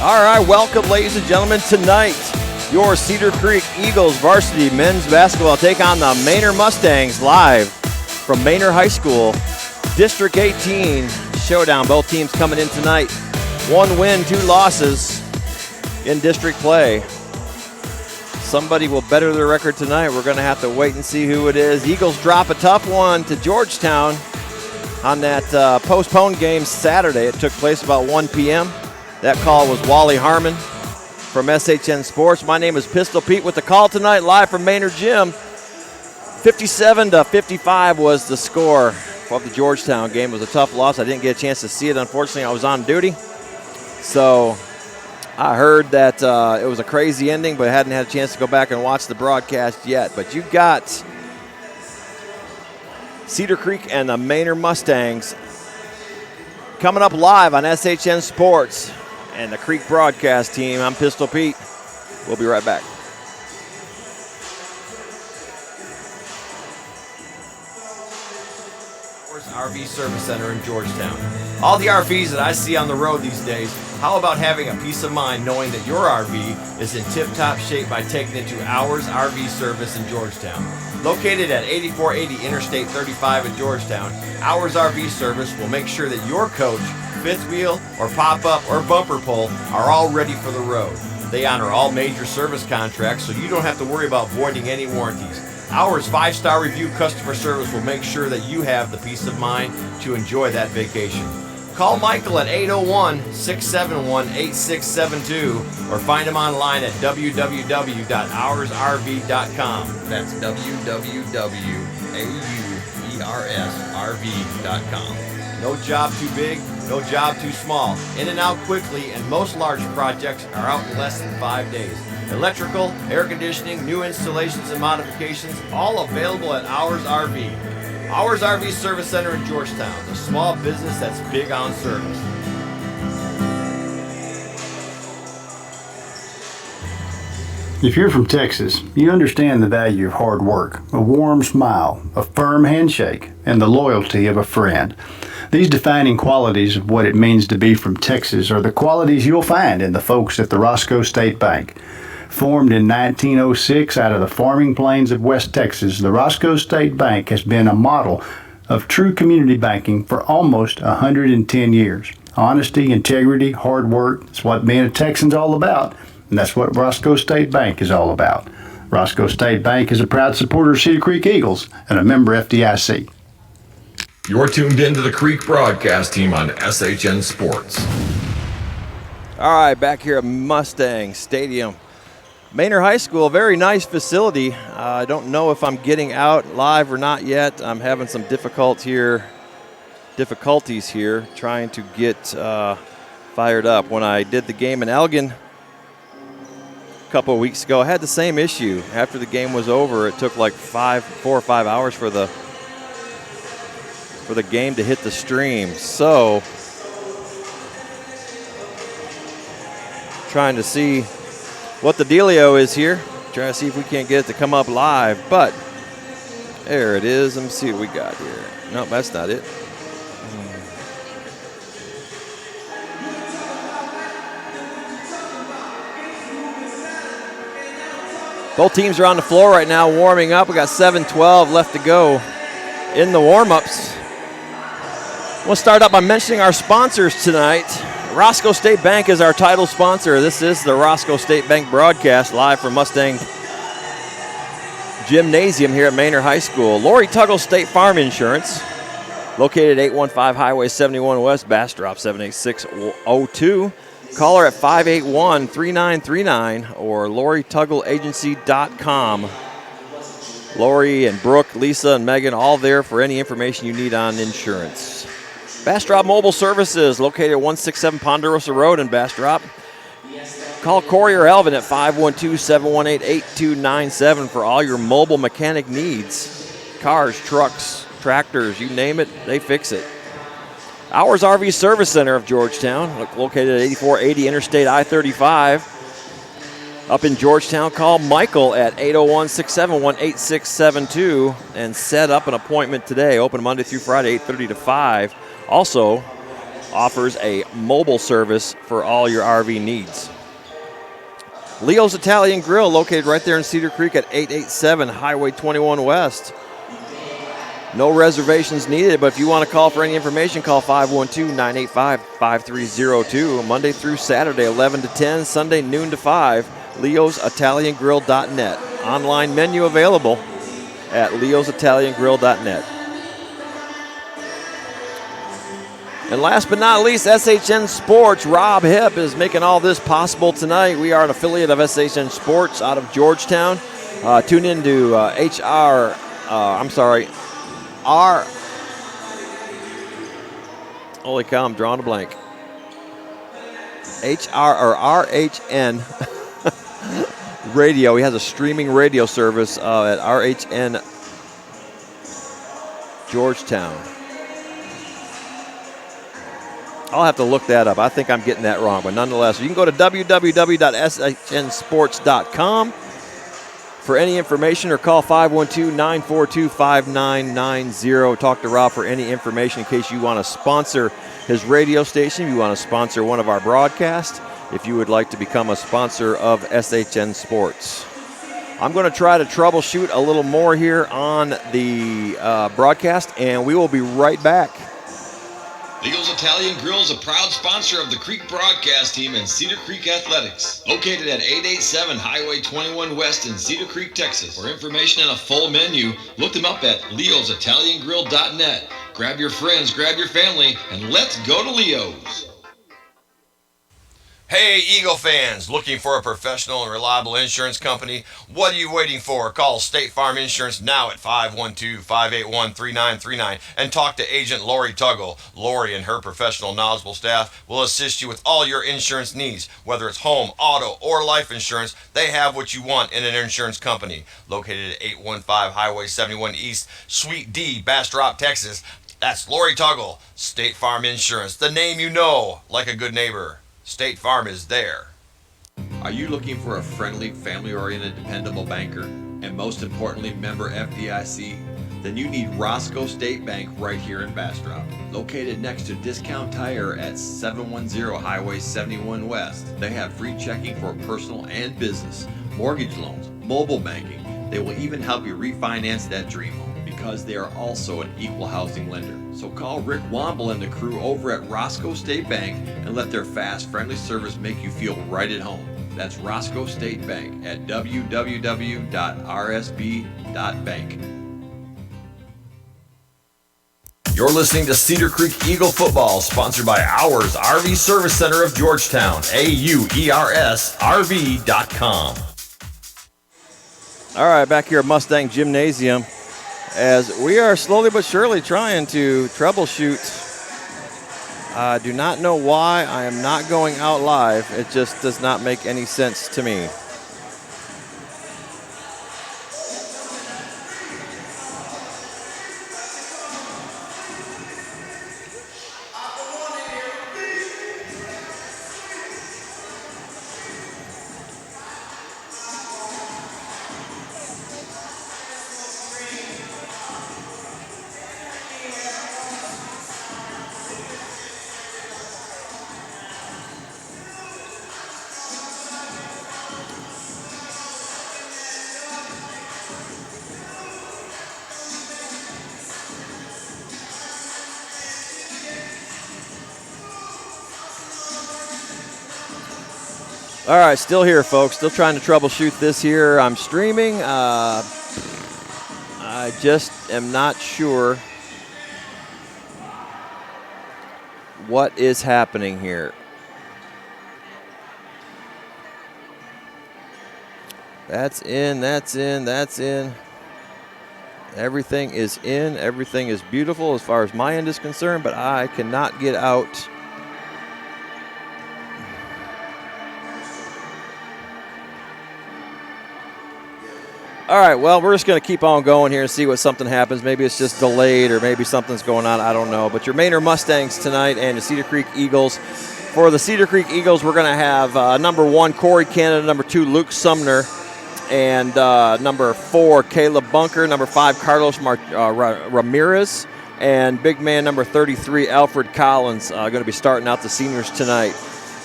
All right, welcome, ladies and gentlemen. Tonight, your Cedar Creek Eagles varsity men's basketball take on the Manor Mustangs live from Manor High School. District 18 showdown. Both teams coming in tonight. 1 win, 2 losses in district play. Somebody will better their record tonight. We're going to have to wait and see who it is. Eagles drop a tough one to Georgetown on that postponed game Saturday. It took place about 1 p.m. That call was Wally Harmon from SHN Sports. My name is Pistol Pete with the call tonight, live from Manor Gym. 57-55 was the score of the Georgetown game. It was a tough loss. I didn't get a chance to see it. Unfortunately, I was on duty. So I heard that it was a crazy ending, but I hadn't had a chance to go back and watch the broadcast yet. But you've got Cedar Creek and the Manor Mustangs coming up live on SHN Sports and the Creek broadcast team. I'm Pistol Pete. We'll be right back. RV Service Center in Georgetown. All the RVs that I see on the road these days, how about having a peace of mind knowing that your RV is in tip-top shape by taking it to Hours RV Service in Georgetown. Located at 8480 Interstate 35 in Georgetown, Hours RV Service will make sure that your coach, fifth wheel, or pop-up, or bumper pull are all ready for the road. They honor all major service contracts, so you don't have to worry about voiding any warranties. Hours 5-star review customer service will make sure that you have the peace of mind to enjoy that vacation. Call Michael at 801-671-8672 or find him online at www.hoursrv.com. That's www.hoursrv.com. No job too big, no job too small. In and out quickly, and most large projects are out in less than 5 days. Electrical, air conditioning, new installations and modifications, all available at Hours RV. Hours RV Service Center in Georgetown, the small business that's big on service. If you're from Texas, you understand the value of hard work, a warm smile, a firm handshake, and the loyalty of a friend. These defining qualities of what it means to be from Texas are the qualities you'll find in the folks at the Roscoe State Bank. Formed in 1906 out of the farming plains of West Texas, the Roscoe State Bank has been a model of true community banking for almost 110 years. Honesty, integrity, hard work, that's what being a Texan's all about, and that's what Roscoe State Bank is all about. Roscoe State Bank is a proud supporter of Cedar Creek Eagles and a member FDIC. You're tuned into the Creek broadcast team on SHN Sports. All right, back here at Mustang Stadium. Manor High School, very nice facility. I don't know if I'm getting out live or not yet. I'm having some difficulties here trying to get fired up. When I did the game in Elgin a couple of weeks ago, I had the same issue. After the game was over, it took like 4 or 5 hours for the game to hit the stream. So, trying to see what the dealio is here. Trying to see if we can't get it to come up live, but there it is. Let me see what we got here. Nope, that's not it. Both teams are on the floor right now warming up. We got 7:12 left to go in the warm-ups. We'll start up by mentioning our sponsors tonight. Roscoe State Bank is our title sponsor. This is the Roscoe State Bank broadcast live from Mustang Gymnasium here at Manor High School. Lori Tuggle State Farm Insurance, located at 815 Highway 71 West, Bastrop 78602. Call her at 581-3939 or LoriTuggleAgency.com. Lori and Brooke, Lisa, and Megan, all there for any information you need on insurance. Bastrop Mobile Services, located at 167 Ponderosa Road in Bastrop. Call Corey or Elvin at 512-718-8297 for all your mobile mechanic needs. Cars, trucks, tractors, you name it, they fix it. Hours RV Service Center of Georgetown, located at 8480 Interstate I-35. Up in Georgetown, call Michael at 801-671-8672 and set up an appointment today. Open Monday through Friday, 8:30 to 5. Also, offers a mobile service for all your RV needs. Leo's Italian Grill, located right there in Cedar Creek at 887 Highway 21 West. No reservations needed, but if you want to call for any information, call 512-985-5302. Monday through Saturday, 11 to 10, Sunday, noon to 5. Leo'sItalianGrill.net. Online menu available at Leo'sItalianGrill.net. And last but not least, SHN Sports. Rob Hipp is making all this possible tonight. We are an affiliate of SHN Sports out of Georgetown. Tune in to holy cow, I'm drawing a blank. RHN Radio. He has a streaming radio service at RHN Georgetown. I'll have to look that up. I think I'm getting that wrong, but nonetheless, you can go to www.shnsports.com for any information or call 512-942-5990. Talk to Rob for any information in case you want to sponsor his radio station, you want to sponsor one of our broadcasts, if you would like to become a sponsor of SHN Sports. I'm going to try to troubleshoot a little more here on the broadcast, and we will be right back. Leo's Italian Grill is a proud sponsor of the Creek broadcast team and Cedar Creek Athletics. Located at 887 Highway 21 West in Cedar Creek, Texas. For information and a full menu, look them up at leositaliangrill.net. Grab your friends, grab your family, and let's go to Leo's. Hey, Eagle fans, looking for a professional and reliable insurance company? What are you waiting for? Call State Farm Insurance now at 512-581-3939 and talk to Agent Lori Tuggle. Lori and her professional, knowledgeable staff will assist you with all your insurance needs. Whether it's home, auto, or life insurance, they have what you want in an insurance company. Located at 815 Highway 71 East, Suite D, Bastrop, Texas. That's Lori Tuggle, State Farm Insurance, the name you know, like a good neighbor. State Farm is there. Are you looking for a friendly, family-oriented, dependable banker, and most importantly, member FDIC? Then you need Roscoe State Bank right here in Bastrop. Located next to Discount Tire at 710 Highway 71 West. They have free checking for personal and business, mortgage loans, mobile banking. They will even help you refinance that dream home, because they are also an equal housing lender. So call Rick Womble and the crew over at Roscoe State Bank and let their fast, friendly service make you feel right at home. That's Roscoe State Bank at www.rsb.bank. You're listening to Cedar Creek Eagle Football, sponsored by Ours RV Service Center of Georgetown, AUERSRV.com. All right, back here at Mustang Gymnasium, as we are slowly but surely trying to troubleshoot. I do not know why I am not going out live. It just does not make any sense to me. All right, still here, folks. Still trying to troubleshoot this here. I'm streaming. I just am not sure what is happening here. That's in, that's in, that's in. Everything is in. Everything is beautiful as far as my end is concerned, but I cannot get out. All right, well, we're just going to keep on going here and see what something happens. Maybe it's just delayed or maybe something's going on. I don't know. But your Manor Mustangs tonight and the Cedar Creek Eagles. For the Cedar Creek Eagles, we're going to have number 1, Corey Canada, number 2, Luke Sumner, and number 4, Caleb Bunker, number 5, Carlos Ramirez, and big man number 33, Alfred Collins, going to be starting out the seniors tonight.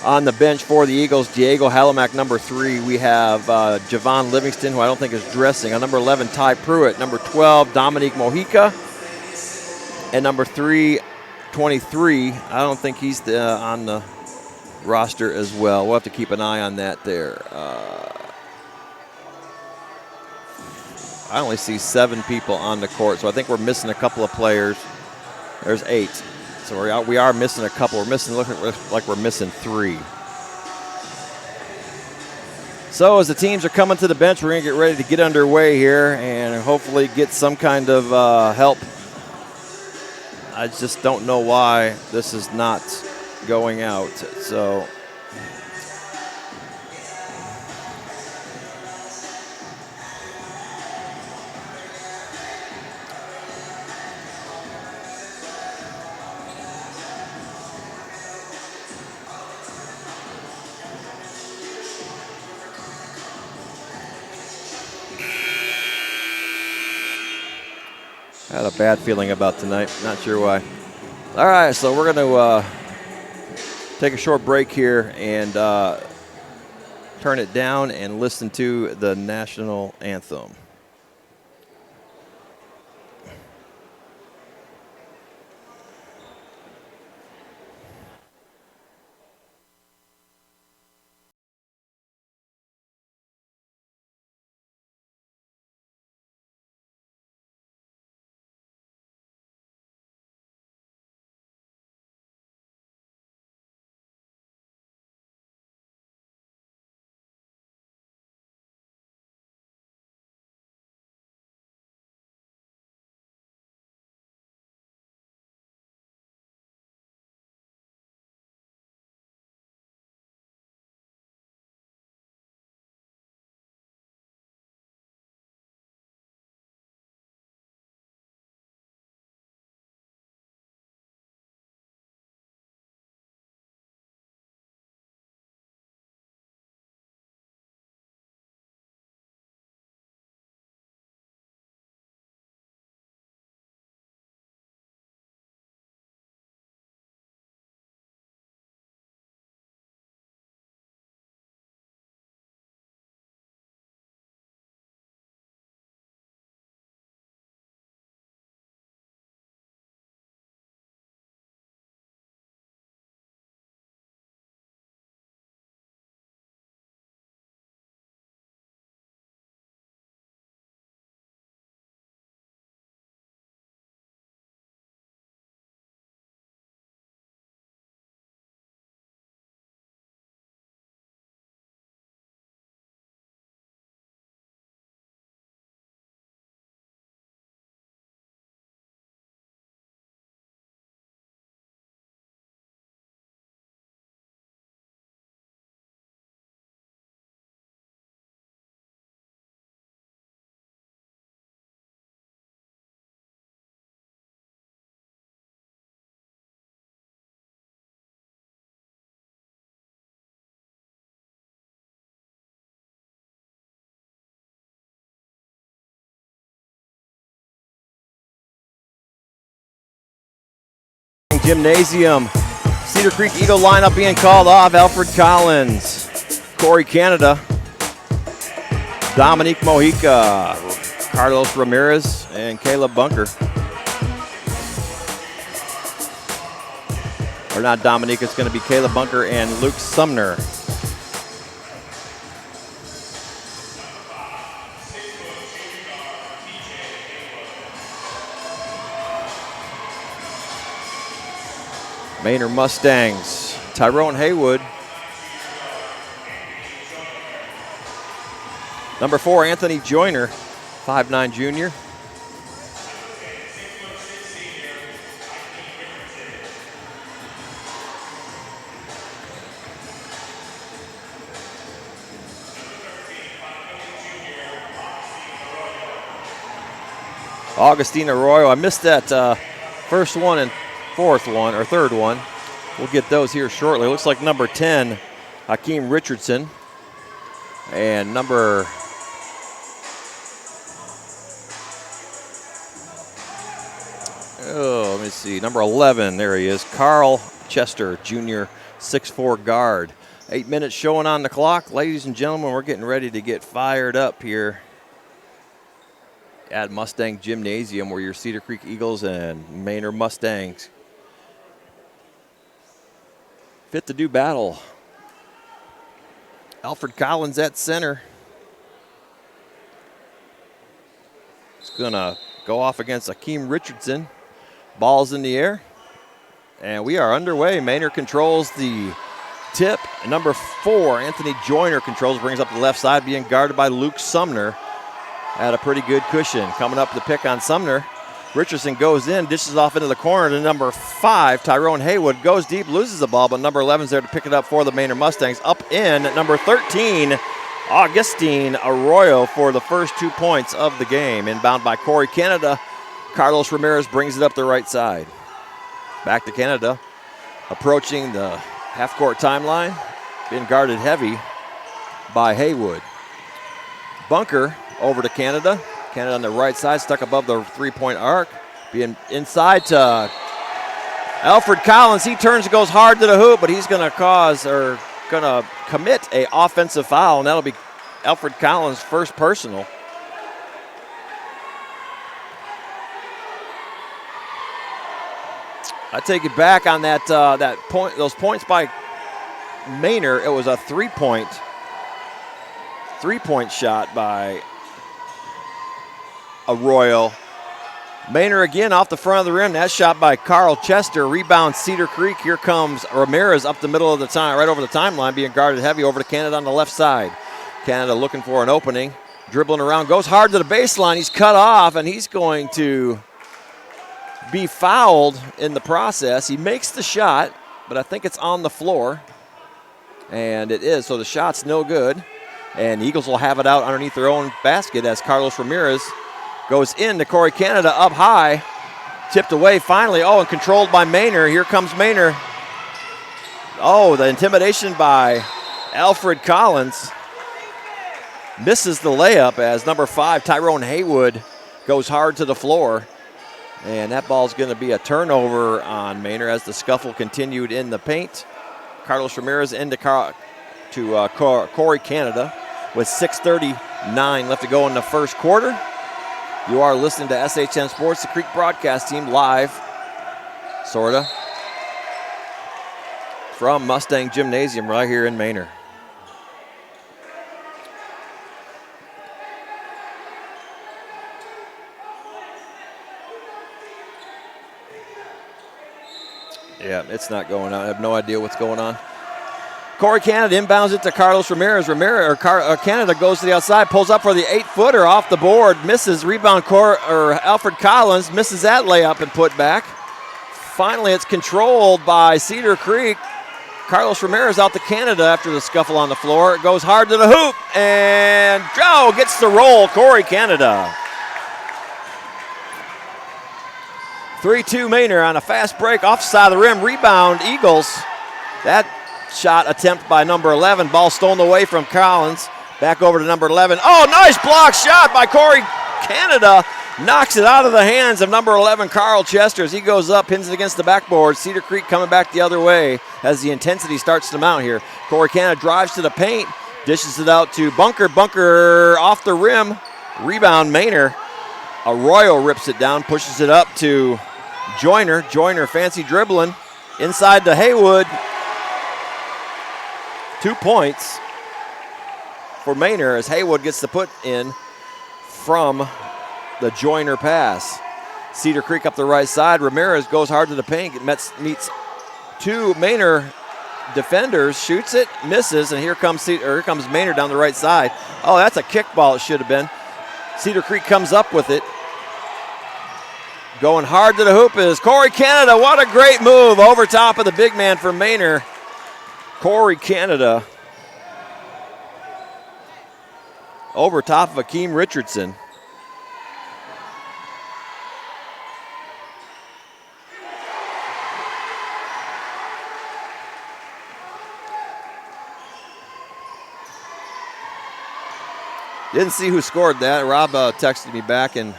On the bench for the Eagles, Diego Halamack, number 3. We have Javon Livingston, who I don't think is dressing. On number 11, Ty Pruitt. Number 12, Dominique Mojica. And number 23, I don't think he's on the roster as well. We'll have to keep an eye on that there. I only see 7 people on the court, so I think we're missing a couple of players. There's 8. So we are missing a couple. We're missing, looking like we're missing 3. So as the teams are coming to the bench, we're going to get ready to get underway here and hopefully get some kind of help. I just don't know why this is not going out. So I had a bad feeling about tonight. Not sure why. All right, so we're going to take a short break here and turn it down and listen to the national anthem. Gymnasium. Cedar Creek Eagle lineup being called off. Alfred Collins, Corey Canada, Dominique Mojica, Carlos Ramirez, and Caleb Bunker. Or not Dominique, it's going to be Caleb Bunker and Luke Sumner. Manor Mustangs, Tyrone Haywood. Number 4, Anthony Joyner, 5'9" junior. Augustine Arroyo. I missed that first one and fourth one, or third one. We'll get those here shortly. Looks like number 10, Hakeem Richardson. And number 11, Oh, let me see. Number 11, there he is. Carl Chester, junior, 6'4" guard. 8 minutes showing on the clock. Ladies and gentlemen, we're getting ready to get fired up here at Mustang Gymnasium, where your Cedar Creek Eagles and Manor Mustangs fit to do battle. Alfred Collins at center. He's going to go off against Akeem Richardson. Ball's in the air. And we are underway. Manor controls the tip. Number 4, Anthony Joyner controls, brings up the left side, being guarded by Luke Sumner. At a pretty good cushion. Coming up to pick on Sumner. Richardson goes in, dishes off into the corner to number 5, Tyrone Haywood. Goes deep, loses the ball, but number 11's there to pick it up for the Manor Mustangs. Up in at number 13, Augustine Arroyo for the first 2 points of the game. Inbound by Corey Canada. Carlos Ramirez brings it up the right side. Back to Canada. Approaching the half-court timeline. Being guarded heavy by Haywood. Bunker over to Canada. Canada on the right side, stuck above the three-point arc. Being inside to Alfred Collins. He turns and goes hard to the hoop, but he's going to commit a offensive foul, and that'll be Alfred Collins' first personal. I take it back on that point. Those points by Manor. It was a three-point shot by Arroyo. Manor again off the front of the rim. That shot by Carl Chester. Rebound Cedar Creek. Here comes Ramirez up the middle of the time, right over the timeline, being guarded heavy over to Canada on the left side. Canada looking for an opening. Dribbling around. Goes hard to the baseline. He's cut off, and he's going to be fouled in the process. He makes the shot, but I think it's on the floor. And it is, so the shot's no good. And the Eagles will have it out underneath their own basket as Carlos Ramirez goes into Corey Canada up high. Tipped away finally. Oh, and controlled by Manor. Here comes Manor. Oh, the intimidation by Alfred Collins. Misses the layup as number 5, Tyrone Haywood, goes hard to the floor. And that ball's going to be a turnover on Manor as the scuffle continued in the paint. Carlos Ramirez into Corey Canada with 6:39 left to go in the first quarter. You are listening to SHN Sports, the Creek broadcast team, live, sorta, from Mustang Gymnasium right here in Manor. Yeah, it's not going on. I have no idea what's going on. Corey Canada inbounds it to Carlos Ramirez. Canada goes to the outside, pulls up for the 8-footer off the board, misses. Rebound, Alfred Collins misses that layup and put back. Finally, it's controlled by Cedar Creek. Carlos Ramirez out to Canada after the scuffle on the floor. It goes hard to the hoop, and Joe gets the roll. Corey Canada. 3-2 Manor on a fast break off the side of the rim. Rebound, Eagles. That shot attempt by number 11. Ball stolen away from Collins. Back over to number 11. Oh, nice block shot by Corey Canada. Knocks it out of the hands of number 11, Carl Chester, as he goes up, pins it against the backboard. Cedar Creek coming back the other way as the intensity starts to mount here. Corey Canada drives to the paint, dishes it out to Bunker. Bunker off the rim. Rebound, Manor. Arroyo rips it down, pushes it up to Joyner. Joyner fancy dribbling. Inside to Haywood. 2 points for Manor as Haywood gets the put in from the Joyner pass. Cedar Creek up the right side. Ramirez goes hard to the paint. Meets 2 Manor defenders. Shoots it, misses, and here comes Manor down the right side. Oh, that's a kickball. It should have been. Cedar Creek comes up with it. Going hard to the hoop is Corey Canada. What a great move over top of the big man for Manor. Corey Canada over top of Akeem Richardson. Didn't see who scored that. Rob texted me back and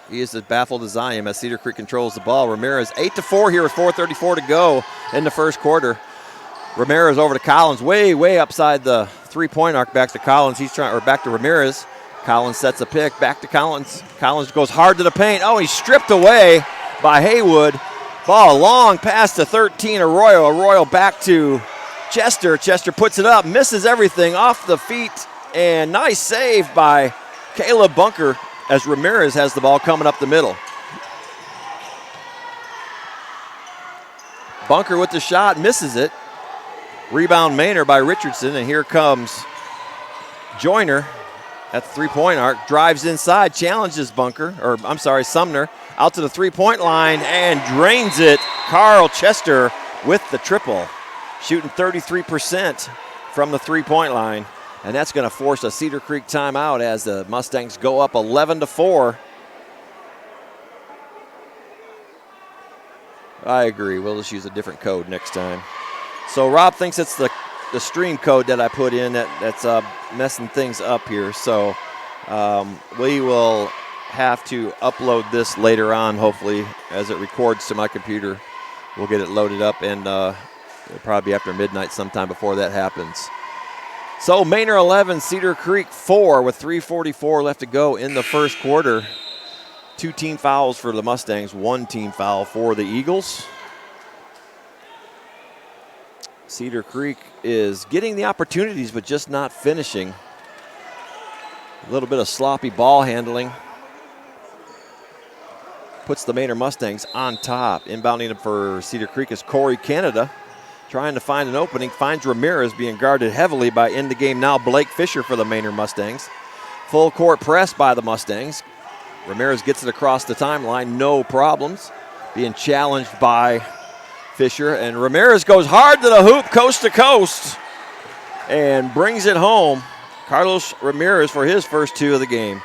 He is as baffled as I am as Cedar Creek controls the ball. Ramirez 8-4 here with 4:34 to go in the first quarter. Ramirez over to Collins, way upside the three-point arc. Back to Collins. Back to Ramirez. Collins sets a pick. Back to Collins. Collins goes hard to the paint. Oh, he's stripped away by Haywood. Ball long pass to 13. Arroyo. Arroyo back to Chester. Chester puts it up, misses everything off the feet, and nice save by Caleb Bunker as Ramirez has the ball coming up the middle. Bunker with the shot, misses it. Rebound Manor by Richardson, and here comes Joyner at the three-point arc. Drives inside, challenges Sumner out to the three-point line and drains it. Carl Chester with the triple, shooting 33% from the three-point line. And that's going to force a Cedar Creek timeout as the Mustangs go up 11-4. I agree. We'll just use a different code next time. So Rob thinks it's the stream code that I put in that's messing things up here. So we will have to upload this later on, hopefully, as it records to my computer. We'll get it loaded up, and it'll probably be after midnight sometime before that happens. So Manor 11, Cedar Creek 4 with 3:44 left to go in the first quarter. 2 team fouls for the Mustangs, 1 team foul for the Eagles. Cedar Creek is getting the opportunities but just not finishing. A little bit of sloppy ball handling puts the Manor Mustangs on top. Inbounding for Cedar Creek is Corey Canada. Trying to find an opening, finds Ramirez being guarded heavily by in the game now Blake Fisher for the Manor Mustangs. Full court press by the Mustangs. Ramirez gets it across the timeline, no problems. Being challenged by Fisher, and Ramirez goes hard to the hoop, coast to coast, and brings it home. Carlos Ramirez for his first 2 of the game.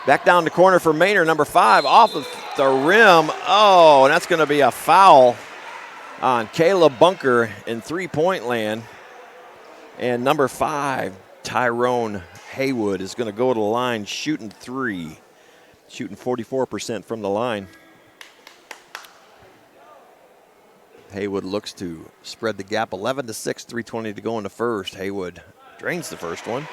Back down the corner for Manor, number 5, off of the rim. Oh, and that's going to be a foul on Caleb Bunker in three-point land. And number 5, Tyrone Haywood, is going to go to the line shooting 3. Shooting 44% from the line. Haywood looks to spread the gap 11-6, 3:20 to go in the first. Haywood drains the first one.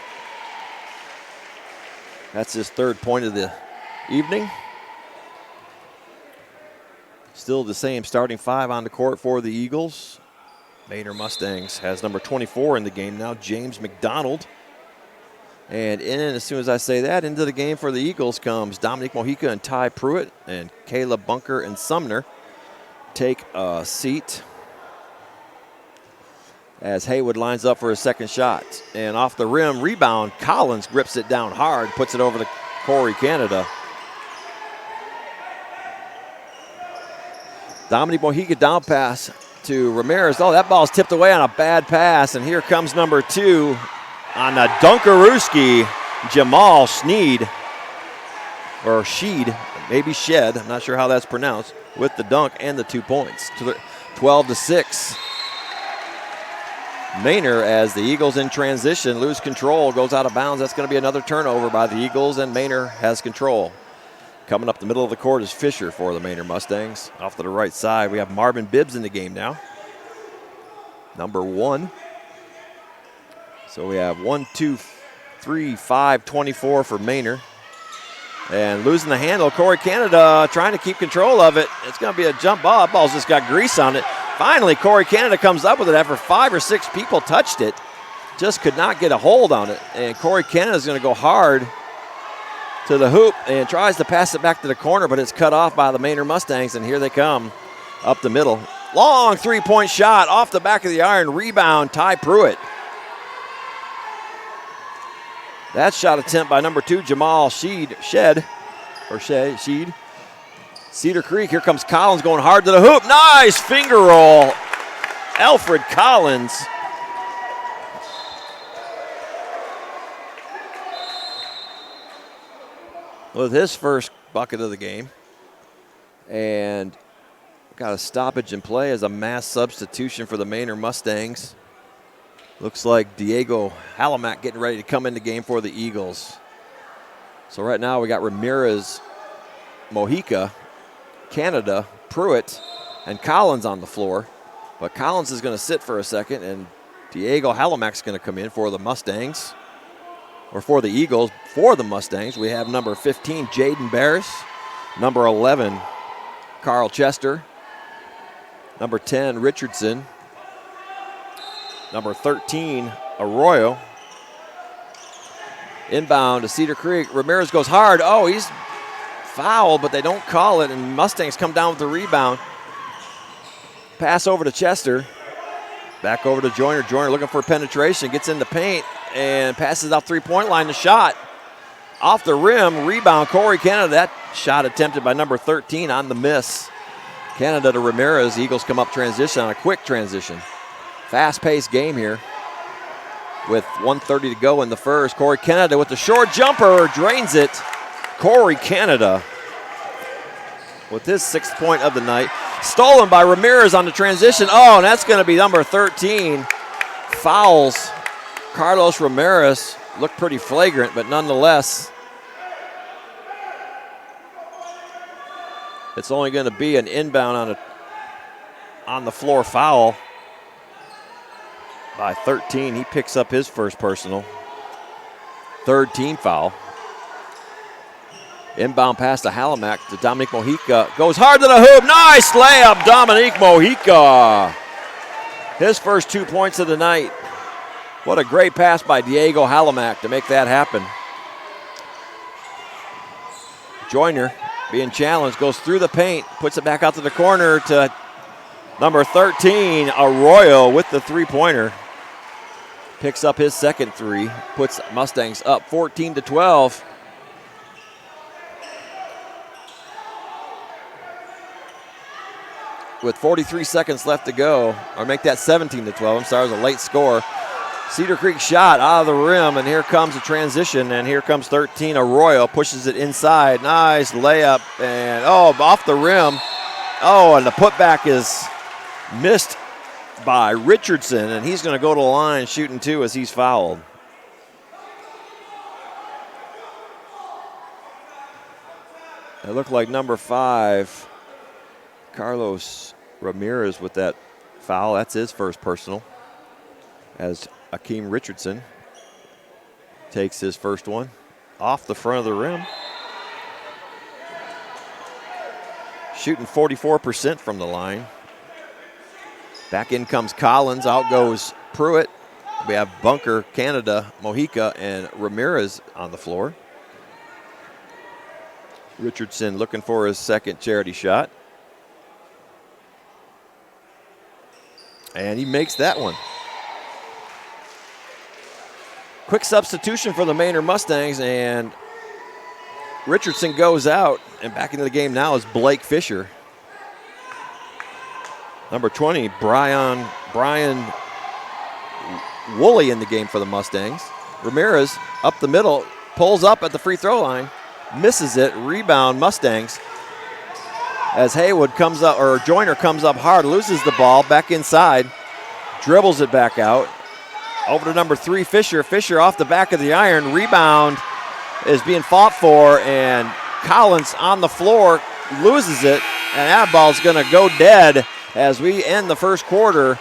That's his 3rd point of the evening. Still the same starting 5 on the court for the Eagles. Manor Mustangs has number 24 in the game now, James McDonald. And in, as soon as I say that, into the game for the Eagles comes Dominic Mojica and Ty Pruitt, and Caleb Bunker and Sumner take a seat as Haywood lines up for his second shot. And off the rim, rebound, Collins grips it down hard, puts it over to Corey Canada. Dominic Mojica down pass to Ramirez. Oh, that ball's tipped away on a bad pass, and here comes number 2 on a Dunkarooski, Jamal Sneed, or Sheed, maybe Shed, I'm not sure how that's pronounced, with the dunk and the 2 points. 12-6. Manor, as the Eagles in transition, lose control, goes out of bounds. That's going to be another turnover by the Eagles, and Manor has control. Coming up the middle of the court is Fisher for the Manor Mustangs. Off to the right side, we have Marvin Bibbs in the game now. Number 1. So we have 1, 2, 3, 5, 24 for Manor. And losing the handle, Corey Canada trying to keep control of it. It's going to be a jump ball. That ball's just got grease on it. Finally, Corey Canada comes up with it after 5 or 6 people touched it. Just could not get a hold on it. And Corey Canada's going to go hard to the hoop and tries to pass it back to the corner, but it's cut off by the Manor Mustangs, and here they come up the middle. Long 3-point shot off the back of the iron. Rebound, Ty Pruitt. That shot attempt by number 2, Jamal Sheed. Cedar Creek, here comes Collins going hard to the hoop. Nice finger roll. Alfred Collins. With his first bucket of the game. And got a stoppage in play as a mass substitution for the Manor Mustangs. Looks like Diego Halamak getting ready to come in the game for the Eagles. So right now we got Ramirez Mojica, Canada, Pruitt, and Collins on the floor. But Collins is going to sit for a second, and Diego Halamac's going to come in for the Mustangs, or for the Eagles. For the Mustangs, we have number 15, Jaden Barris, number 11, Carl Chester, number 10, Richardson, number 13, Arroyo. Inbound to Cedar Creek. Ramirez goes hard. Oh, he's fouled, but they don't call it, and Mustangs come down with the rebound. Pass over to Chester. Back over to Joyner. Joyner looking for penetration. Gets in the paint and passes out three-point line. The shot off the rim. Rebound, Corey Canada. That shot attempted by number 13 on the miss. Canada to Ramirez. Eagles come up transition on a quick transition. Fast-paced game here with 1:30 to go in the first. Corey Canada with the short jumper. Drains it. Corey Canada with his 6th point of the night. Stolen by Ramirez on the transition. Oh, and that's going to be number 13. Fouls Carlos Ramirez. Looked pretty flagrant, but nonetheless, it's only going to be an inbound on the floor foul by 13. He picks up his first personal. 3rd team foul. Inbound pass to Halamack to Dominique Mojica. Goes hard to the hoop. Nice layup, Dominique Mojica. His first 2 points of the night. What a great pass by Diego Halamack to make that happen. Joyner being challenged, goes through the paint, puts it back out to the corner to number 13, Arroyo with the three-pointer. Picks up his second three, puts Mustangs up 14-12. With 43 seconds left to go, or make that 17-12. I'm sorry, it was a late score. Cedar Creek shot out of the rim, and here comes a transition, and here comes 13, Arroyo, pushes it inside. Nice layup, and off the rim. Oh, and the putback is missed by Richardson, and he's going to go to the line shooting 2 as he's fouled. It looked like number 5, Carlos Ramirez with that foul. That's his first personal, as Akeem Richardson takes his first one off the front of the rim. Shooting 44% from the line. Back in comes Collins. Out goes Pruitt. We have Bunker, Canada, Mojica, and Ramirez on the floor. Richardson looking for his second charity shot. And he makes that one. Quick substitution for the Manor Mustangs, and Richardson goes out, and back into the game now is Blake Fisher. Number 20, Brian Woolley in the game for the Mustangs. Ramirez up the middle, pulls up at the free throw line, misses it, rebound Mustangs. As Haywood comes up, or Joyner comes up hard, loses the ball, back inside, dribbles it back out. Over to number 3, Fisher. Fisher off the back of the iron. Rebound is being fought for, and Collins on the floor loses it, and that ball's going to go dead as we end the first quarter.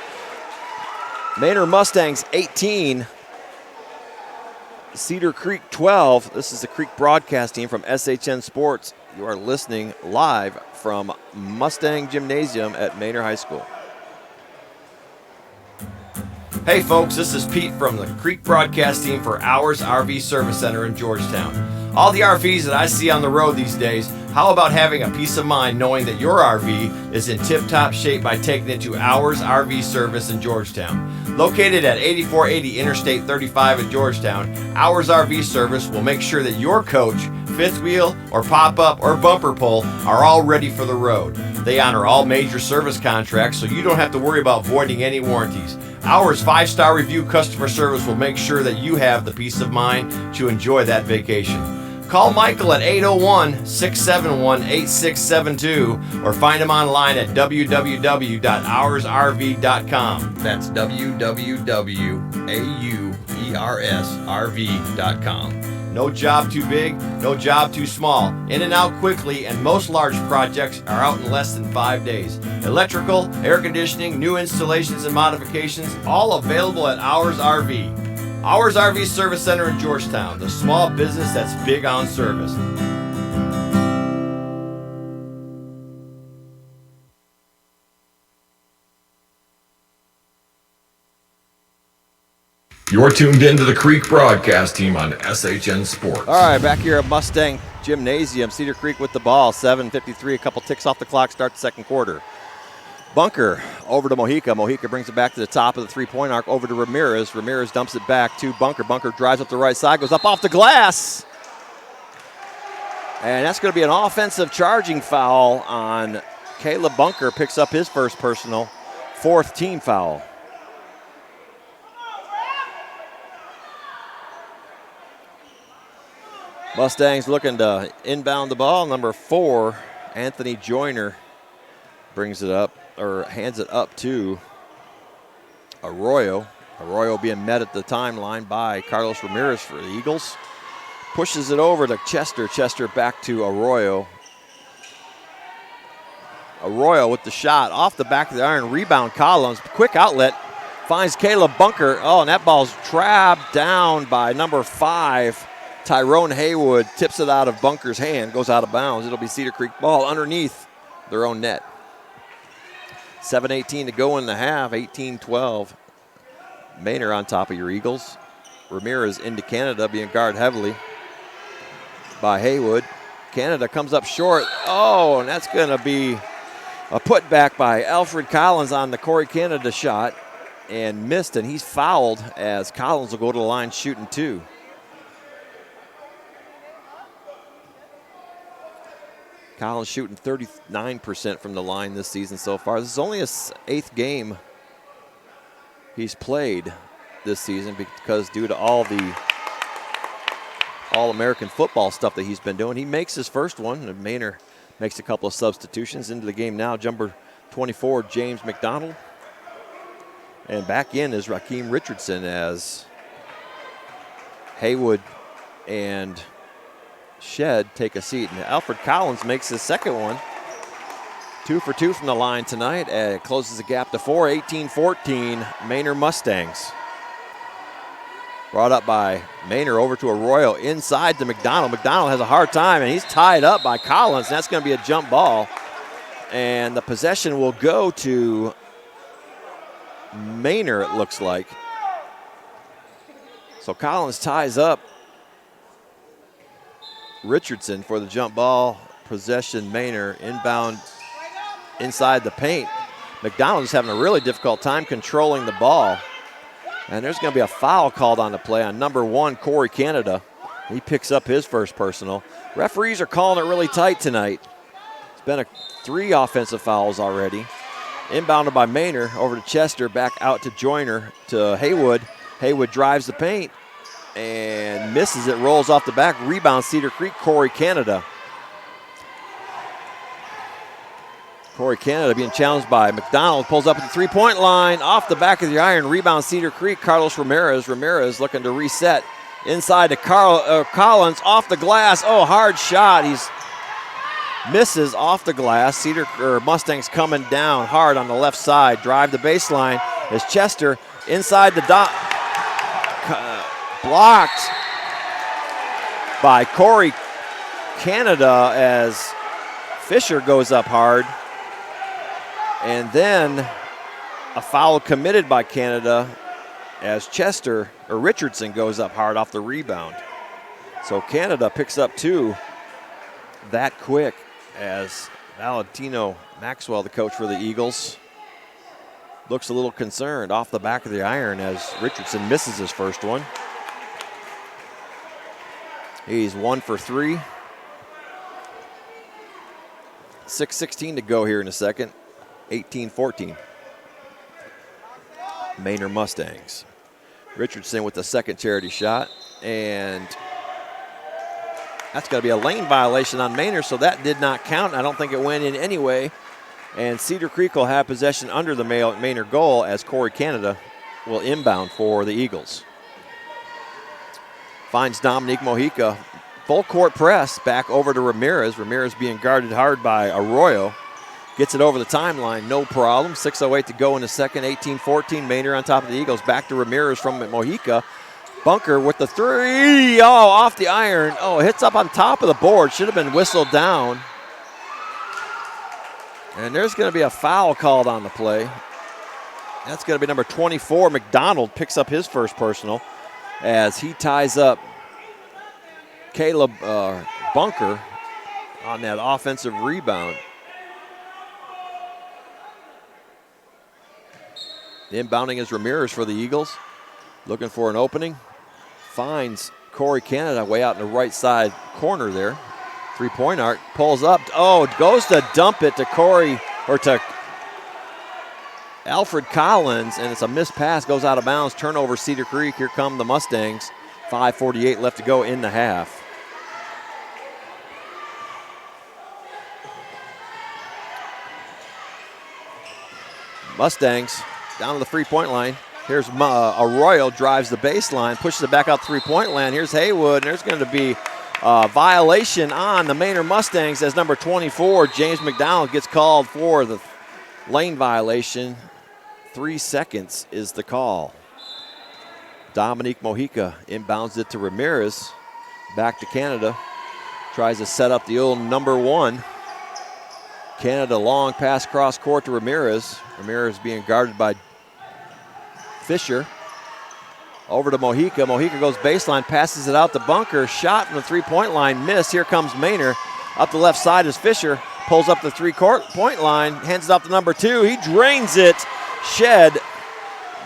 Manor Mustangs 18, Cedar Creek 12. This is the Creek broadcast team from SHN Sports. You are listening live from Mustang Gymnasium at Manor High School. Hey folks, this is Pete from the Creek broadcast team for Hours RV Service Center in Georgetown. All the RVs that I see on the road these days, how about having a peace of mind knowing that your RV is in tip-top shape by taking it to Hours RV Service in Georgetown. Located at 8480 Interstate 35 in Georgetown, Hours RV Service will make sure that your coach, fifth wheel, or pop-up, or bumper pull are all ready for the road. They honor all major service contracts, so you don't have to worry about voiding any warranties. Hours 5-star review customer service will make sure that you have the peace of mind to enjoy that vacation. Call Michael at 801-671-8672 or find him online at www.oursrv.com. That's www.auersrv.com. No job too big, no job too small. In and out quickly, and most large projects are out in less than 5 days. Electrical, air conditioning, new installations and modifications, all available at Ours RV. Ours RV Service Center in Georgetown, the small business that's big on service. You're tuned into the Creek broadcast team on SHN Sports. All right, back here at Mustang Gymnasium, Cedar Creek with the ball. 7:53, a couple ticks off the clock, start the second quarter. Bunker over to Mojica. Mojica brings it back to the top of the three-point arc over to Ramirez. Ramirez dumps it back to Bunker. Bunker drives up the right side, goes up off the glass. And that's going to be an offensive charging foul on Caleb Bunker. Picks up his first personal, fourth team foul. Mustangs looking to inbound the ball. Number 4, Anthony Joyner brings it up, or hands it up to Arroyo. Arroyo being met at the timeline by Carlos Ramirez for the Eagles. Pushes it over to Chester. Chester back to Arroyo. Arroyo with the shot off the back of the iron. Rebound Collins. Quick outlet. Finds Caleb Bunker. Oh, and that ball's trapped down by number 5. Tyrone Haywood tips it out of Bunker's hand. Goes out of bounds. It'll be Cedar Creek ball underneath their own net. 7:18 to go in the half. 18-12. Manor on top of your Eagles. Ramirez into Canada, being guarded heavily by Haywood. Canada comes up short. Oh, and that's going to be a putback by Alfred Collins on the Corey Canada shot, and missed, and he's fouled as Collins will go to the line shooting 2. Collins shooting 39% from the line this season so far. This is only his 8th game he's played this season, because due to all the All-American football stuff that he's been doing. He makes his first one, and Manor makes a couple of substitutions into the game now. Number 24, James McDonald. And back in is Raheem Richardson as Haywood and Shed take a seat. And Alfred Collins makes his second one. 2 for 2 from the line tonight. It closes the gap to 4, 18-14, Manor Mustangs. Brought up by Manor over to Arroyo, inside to McDonald. McDonald has a hard time, and he's tied up by Collins. And that's going to be a jump ball. And the possession will go to Manor, it looks like. So Collins ties up Richardson for the jump ball. Possession, Manor, inbound inside the paint. McDonald is having a really difficult time controlling the ball. And there's going to be a foul called on the play on number 1, Corey Canada. He picks up his first personal. Referees are calling it really tight tonight. It's been 3 offensive fouls already. Inbounded by Manor over to Chester, back out to Joyner to Haywood. Haywood drives the paint and misses it, rolls off the back. Rebound Cedar Creek, Corey Canada. Corey Canada being challenged by McDonald. Pulls up at the three-point line. Off the back of the iron. Rebound Cedar Creek. Carlos Ramirez. Ramirez looking to reset. Inside to Collins. Off the glass. Oh, hard shot. He's misses off the glass. Mustangs coming down hard on the left side. Drive the baseline as Chester inside the dot. Blocked by Corey Canada as Fisher goes up hard. And then a foul committed by Canada as Richardson goes up hard off the rebound. So Canada picks up 2 that quick as Valentino Maxwell, the coach for the Eagles, looks a little concerned off the back of the iron as Richardson misses his first one. He's 1 for 3. 6:16 to go here in a second. 18-14. Manor Mustangs. Richardson with the second charity shot, and That's going to be a lane violation on Manor, so that did not count. I don't think it went in anyway. And Cedar Creek will have possession under the Manor goal as Corey Canada will inbound for the Eagles. Finds Dominique Mojica. Full court press back over to Ramirez. Ramirez being guarded hard by Arroyo. Gets it over the timeline, no problem. 6:08 to go in the second, 18-14. Manor on top of the Eagles. Back to Ramirez from Mojica. Bunker with the three. Oh, off the iron. Oh, hits up on top of the board. Should have been whistled down. And there's going to be a foul called on the play. That's going to be number 24. McDonald picks up his first personal as he ties up Caleb Bunker on that offensive rebound. Inbounding is Ramirez for the Eagles. Looking for an opening. Finds Corey Canada way out in the right side corner there. Three-point arc. Pulls up. Oh, goes to dump it to Corey, or to Alfred Collins, and it's a missed pass. Goes out of bounds. Turnover Cedar Creek. Here come the Mustangs. 5:48 left to go in the half. Mustangs down to the three-point line. Here's Arroyo, drives the baseline, pushes it back out three-point line. Here's Haywood, and there's going to be a violation on the Manor Mustangs as number 24, James McDonald, gets called for the lane violation. 3 seconds is the call. Dominique Mojica inbounds it to Ramirez. Back to Canada. Tries to set up the old number 1. Canada long pass cross court to Ramirez. Ramirez being guarded by Fisher. Over to Mojica. Mojica goes baseline, passes it out to Bunker. Shot from the three-point line, miss. Here comes Manor. Up the left side is Fisher. Pulls up the three-point line, hands it off to number 2. He drains it.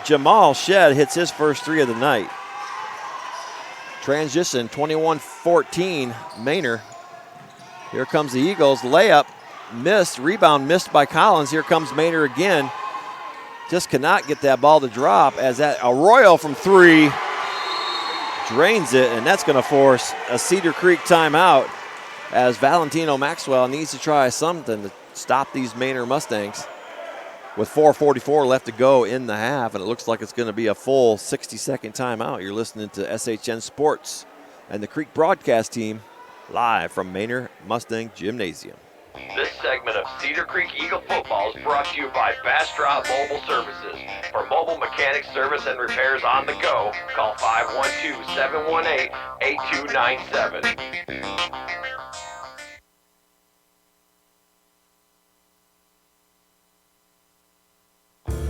Jamal Shed hits his first three of the night. Transition, 21-14, Manor. Here comes the Eagles. Layup missed. Rebound missed by Collins. Here comes Manor again. Just cannot get that ball to drop as that Arroyo from 3 drains it, and that's going to force a Cedar Creek timeout as Valentino Maxwell needs to try something to stop these Manor Mustangs. With 4:44 left to go in the half, and it looks like it's going to be a full 60-second timeout. You're listening to SHN Sports and the Creek broadcast team live from Manor Mustang Gymnasium. This segment of Cedar Creek Eagle football is brought to you by Bastrop Mobile Services. For mobile mechanic service and repairs on the go, call 512-718-8297.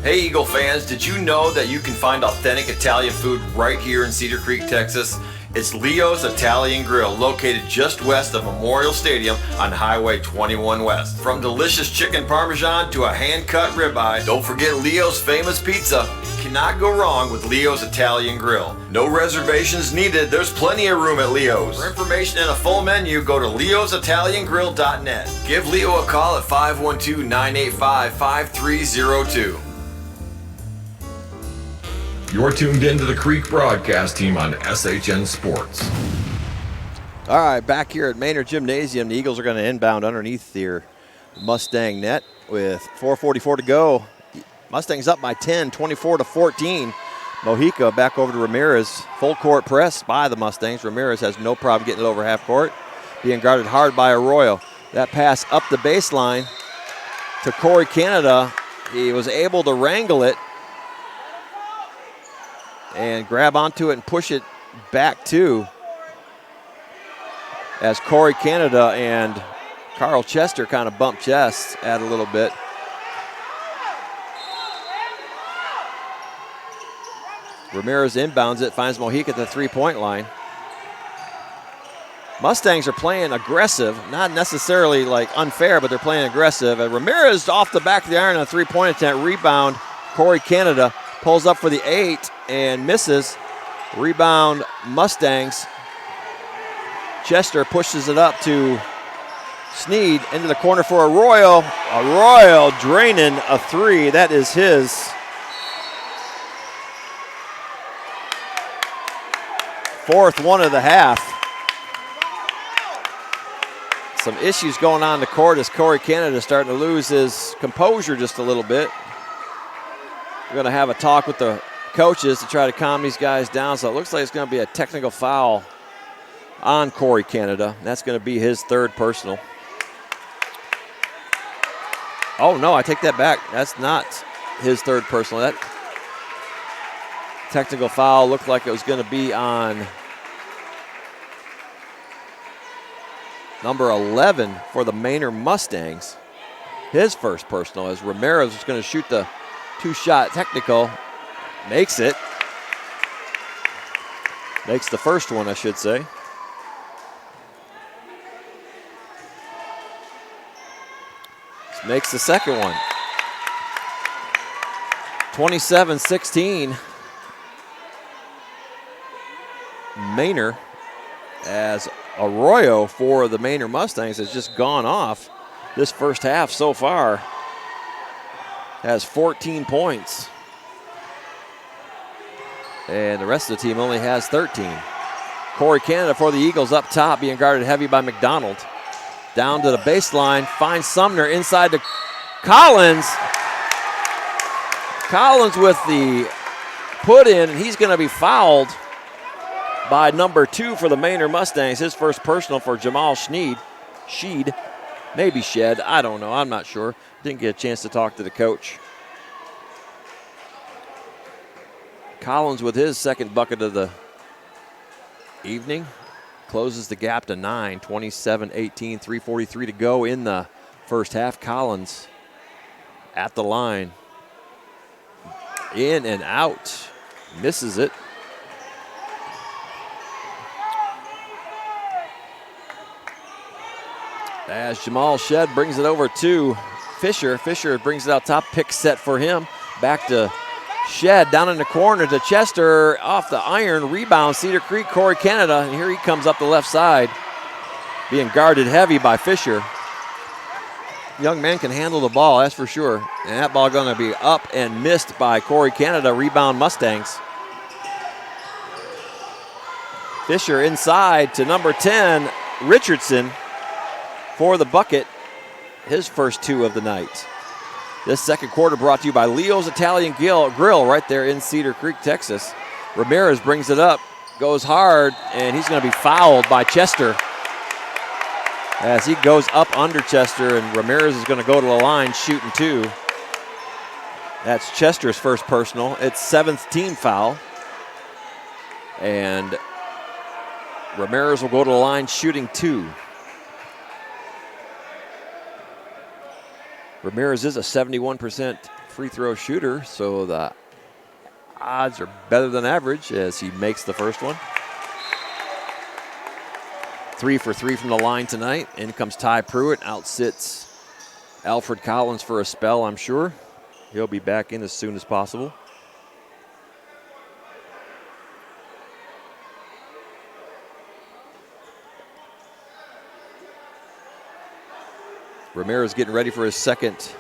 Hey Eagle fans, did you know that you can find authentic Italian food right here in Cedar Creek, Texas? It's Leo's Italian Grill, located just west of Memorial Stadium on Highway 21 West. From delicious chicken parmesan to a hand-cut ribeye, don't forget Leo's famous pizza. You cannot go wrong with Leo's Italian Grill. No reservations needed, there's plenty of room at Leo's. For information and a full menu, go to leositaliangrill.net. Give Leo a call at 512-985-5302. You're tuned into the Creek broadcast team on SHN Sports. All right, back here at Manor Gymnasium, the Eagles are going to inbound underneath their Mustang net with 4:44 to go. Mustangs up by 10, 24-14. Mojica back over to Ramirez. Full court press by the Mustangs. Ramirez has no problem getting it over half court. Being guarded hard by Arroyo. That pass up the baseline to Corey Canada. He was able to wrangle it and grab onto it and push it back to as Corey Canada and Carl Chester kind of bump chests at a little bit. Ramirez inbounds it, finds Mojica at the three-point line. Mustangs are playing aggressive, not necessarily like unfair, but they're playing aggressive. And Ramirez off the back of the iron on a three-point attempt, rebound. Corey Canada pulls up for the 8 and misses. Rebound Mustangs. Chester pushes it up to Sneed into the corner for Arroyo. Arroyo draining a 3. That is his 4th one of the half. Some issues going on in the court as Corey Canada is starting to lose his composure just a little bit. We're going to have a talk with the coaches to try to calm these guys down. So it looks like it's going to be a technical foul on Corey Canada. That's going to be his third personal. Oh, no, I take that back. That's not his third personal. That technical foul looked like it was going to be on number 11 for the Manor Mustangs. His first personal, as Ramirez was going to shoot the two-shot technical. Makes it. Makes the first one, I should say. Makes the second one. 27-16. Manor, as Arroyo for the Manor Mustangs has just gone off this first half so far. Has 14 points. And the rest of the team only has 13. Corey Canada for the Eagles up top, being guarded heavy by McDonald. Down to the baseline, finds Sumner inside to Collins. Collins with the put in, and he's going to be fouled by number 2 for the Manor Mustangs. His first personal for Jamal Sheed. Maybe Shed, I don't know, I'm not sure. Didn't get a chance to talk to the coach. Collins with his second bucket of the evening. Closes the gap to 9, 27-18, 3:43 to go in the first half. Collins at the line. In and out. Misses it. As Jamal Shed brings it over to Fisher. Fisher brings it out top. Pick set for him. Back to Shed down in the corner to Chester, off the iron, rebound, Cedar Creek, Corey Canada, and here he comes up the left side, being guarded heavy by Fisher. Young man can handle the ball, that's for sure, and that ball going to be up and missed by Corey Canada, rebound Mustangs. Fisher inside to number 10, Richardson, for the bucket, his first 2 of the night. This second quarter brought to you by Leo's Italian Grill right there in Cedar Creek, Texas. Ramirez brings it up, goes hard, and he's going to be fouled by Chester. As he goes up under Chester, and Ramirez is going to go to the line shooting 2. That's Chester's first personal. It's 7th team foul. And Ramirez will go to the line shooting 2. Ramirez is a 71% free throw shooter, so the odds are better than average as he makes the first one. 3 for 3 from the line tonight. In comes Ty Pruitt, outsits Alfred Collins for a spell, I'm sure. He'll be back in as soon as possible. Ramirez getting ready for his second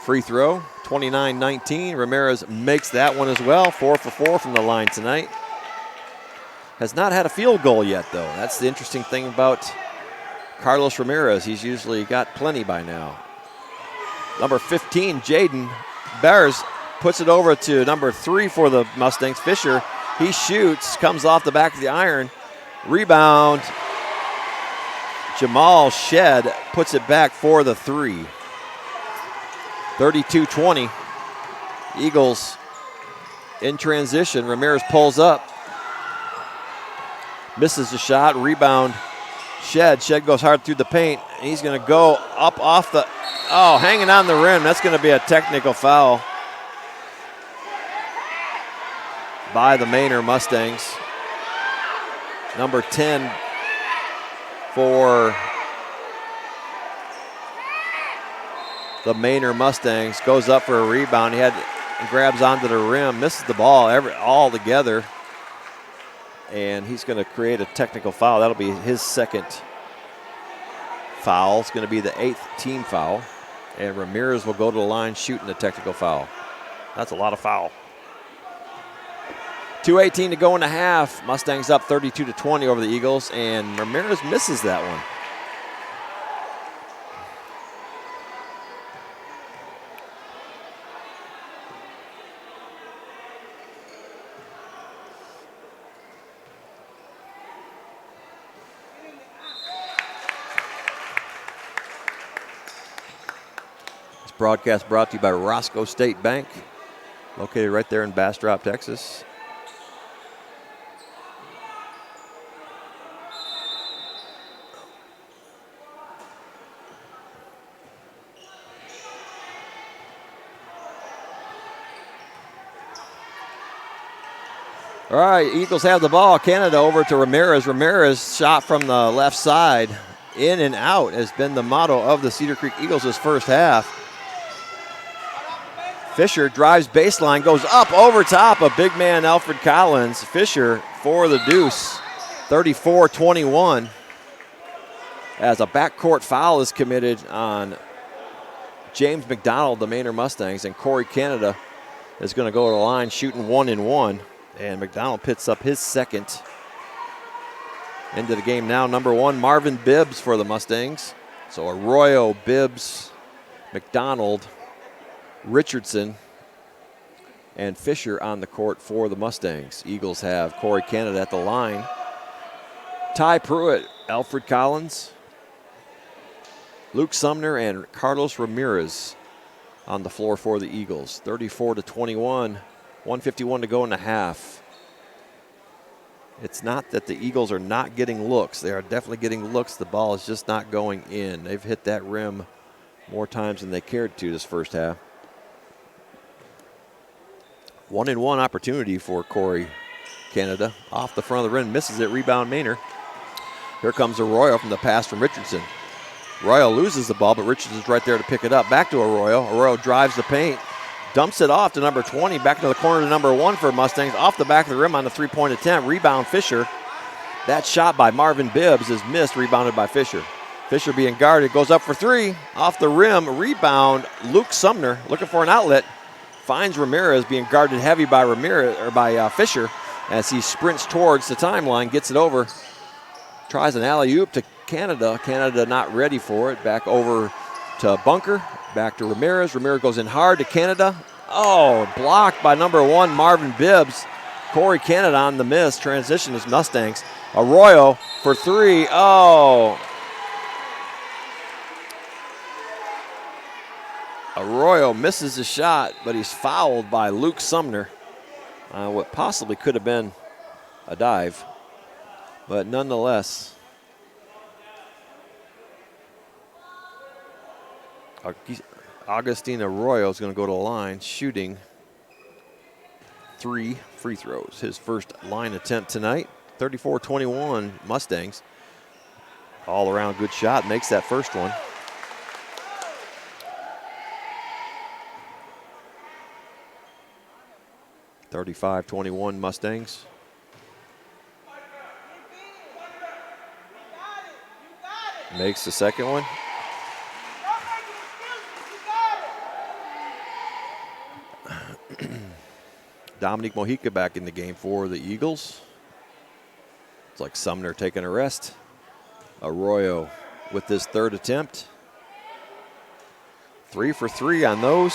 free throw. 29-19. Ramirez makes that one as well. 4 for 4 from the line tonight. Has not had a field goal yet, though. That's the interesting thing about Carlos Ramirez. He's usually got plenty by now. Number 15, Jaden Bears, puts it over to number 3 for the Mustangs. Fisher, he shoots, comes off the back of the iron. Rebound. Jamal Shed puts it back for the 3. 32-20. Eagles in transition. Ramirez pulls up. Misses the shot. Rebound. Shed. Shed goes hard through the paint. He's going to go up off the... Oh, hanging on the rim. That's going to be a technical foul by the Manor Mustangs. Number 10 for the Manor Mustangs goes up for a rebound. He grabs onto the rim, misses the ball all together, and he's going to create a technical foul. That'll be his second foul. It's going to be the 8th team foul, and Ramirez will go to the line shooting a technical foul. That's a lot of foul. 2:18 to go in the half. Mustangs up 32-20 over the Eagles, and Ramirez misses that one. This broadcast brought to you by Roscoe State Bank, located right there in Bastrop, Texas. All right, Eagles have the ball. Canada over to Ramirez. Ramirez shot from the left side. In and out has been the motto of the Cedar Creek Eagles this first half. Fisher drives baseline, goes up over top of big man Alfred Collins. Fisher for the deuce, 34-21. As a backcourt foul is committed on James McDonald, the Manor Mustangs, and Corey Canada is going to go to the line shooting 1-and-1. And McDonald picks up his second. Into the game now, number 1, Marvin Bibbs for the Mustangs. So Arroyo, Bibbs, McDonald, Richardson, and Fisher on the court for the Mustangs. Eagles have Corey Canada at the line. Ty Pruitt, Alfred Collins, Luke Sumner, and Carlos Ramirez on the floor for the Eagles. 34-21. 1:51 to go in the half. It's not that the Eagles are not getting looks. They are definitely getting looks. The ball is just not going in. They've hit that rim more times than they cared to this first half. 1-and-1 opportunity for Corey Canada. Off the front of the rim, misses it, rebound Manor. Here comes Arroyo from the pass from Richardson. Arroyo loses the ball, but Richardson's right there to pick it up. Back to Arroyo. Arroyo drives the paint. Dumps it off to number 20, back to the corner to number 1 for Mustangs. Off the back of the rim on the three-point attempt. Rebound Fisher. That shot by Marvin Bibbs is missed, rebounded by Fisher. Fisher being guarded, goes up for 3. Off the rim, rebound Luke Sumner looking for an outlet. Finds Ramirez, being guarded heavy by Fisher as he sprints towards the timeline, gets it over. Tries an alley-oop to Canada. Canada not ready for it. Back over to Bunker. Back to Ramirez. Ramirez goes in hard to Canada. Oh, blocked by number 1, Marvin Bibbs. Corey Canada on the miss. Transition is Mustangs. Arroyo for 3. Oh. Arroyo misses the shot, but he's fouled by Luke Sumner. What possibly could have been a dive. But nonetheless, Augustine Arroyo is going to go to the line shooting 3 free throws. His first line attempt tonight. 34-21 Mustangs. All around good shot, makes that first one. (35-21) Mustangs. Makes the second one. Dominique Mojica back in the game for the Eagles. It's like Sumner taking a rest. Arroyo with this third attempt. 3 for 3 on those.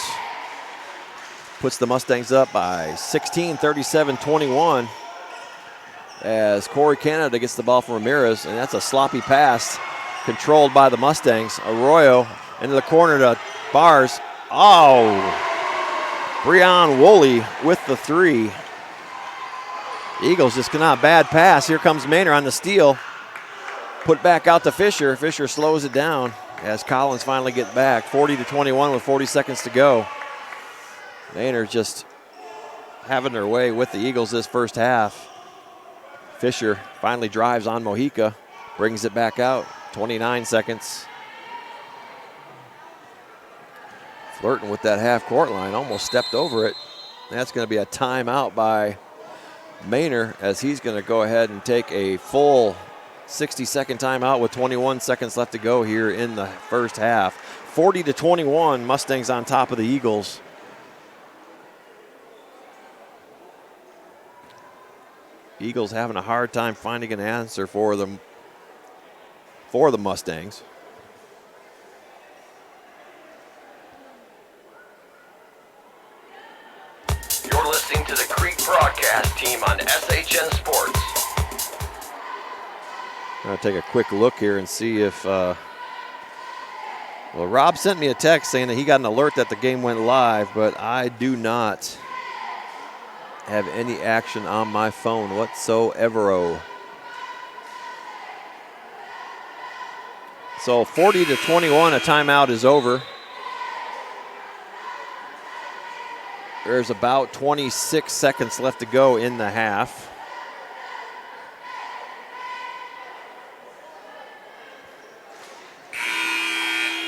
Puts the Mustangs up by 16, 37-21. As Corey Canada gets the ball from Ramirez, and that's a sloppy pass controlled by the Mustangs. Arroyo into the corner to Bars. Oh! Breon Woolley with the 3. Eagles just cannot bad pass. Here comes Manor on the steal. Put back out to Fisher. Fisher slows it down as Collins finally gets back. 40-21 with 40 seconds to go. Manor just having their way with the Eagles this first half. Fisher finally drives on Mojica. Brings it back out. 29 seconds. Flirting with that half-court line, almost stepped over it. That's going to be a timeout by Manor as he's going to go ahead and take a full 60-second timeout with 21 seconds left to go here in the first half. 40-21, Mustangs on top of the Eagles. Eagles having a hard time finding an answer for the Mustangs. You're listening to the Creek broadcast team on SHN Sports. I'm going to take a quick look here and see if, well, Rob sent me a text saying that he got an alert that the game went live, but I do not have any action on my phone whatsoever. So 40-21, a timeout is over. There's about 26 seconds left to go in the half.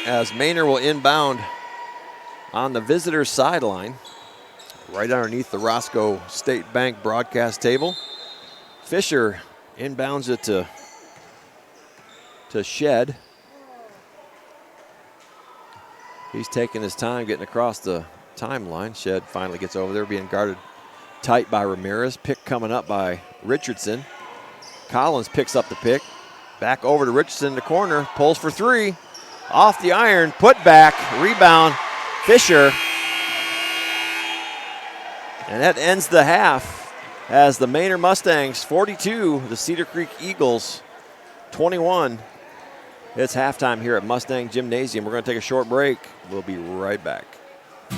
As Manor will inbound on the visitor's sideline, right underneath the Roscoe State Bank broadcast table. Fisher inbounds it to Shed. He's taking his time getting across the timeline. Shed finally gets over there, being guarded tight by Ramirez. Pick coming up by Richardson. Collins picks up the pick. Back over to Richardson in the corner. Pulls for three. Off the iron. Put back. Rebound. Fisher. And that ends the half as the Manor Mustangs 42, the Cedar Creek Eagles 21. It's halftime here at Mustang Gymnasium. We're going to take a short break. We'll be right back.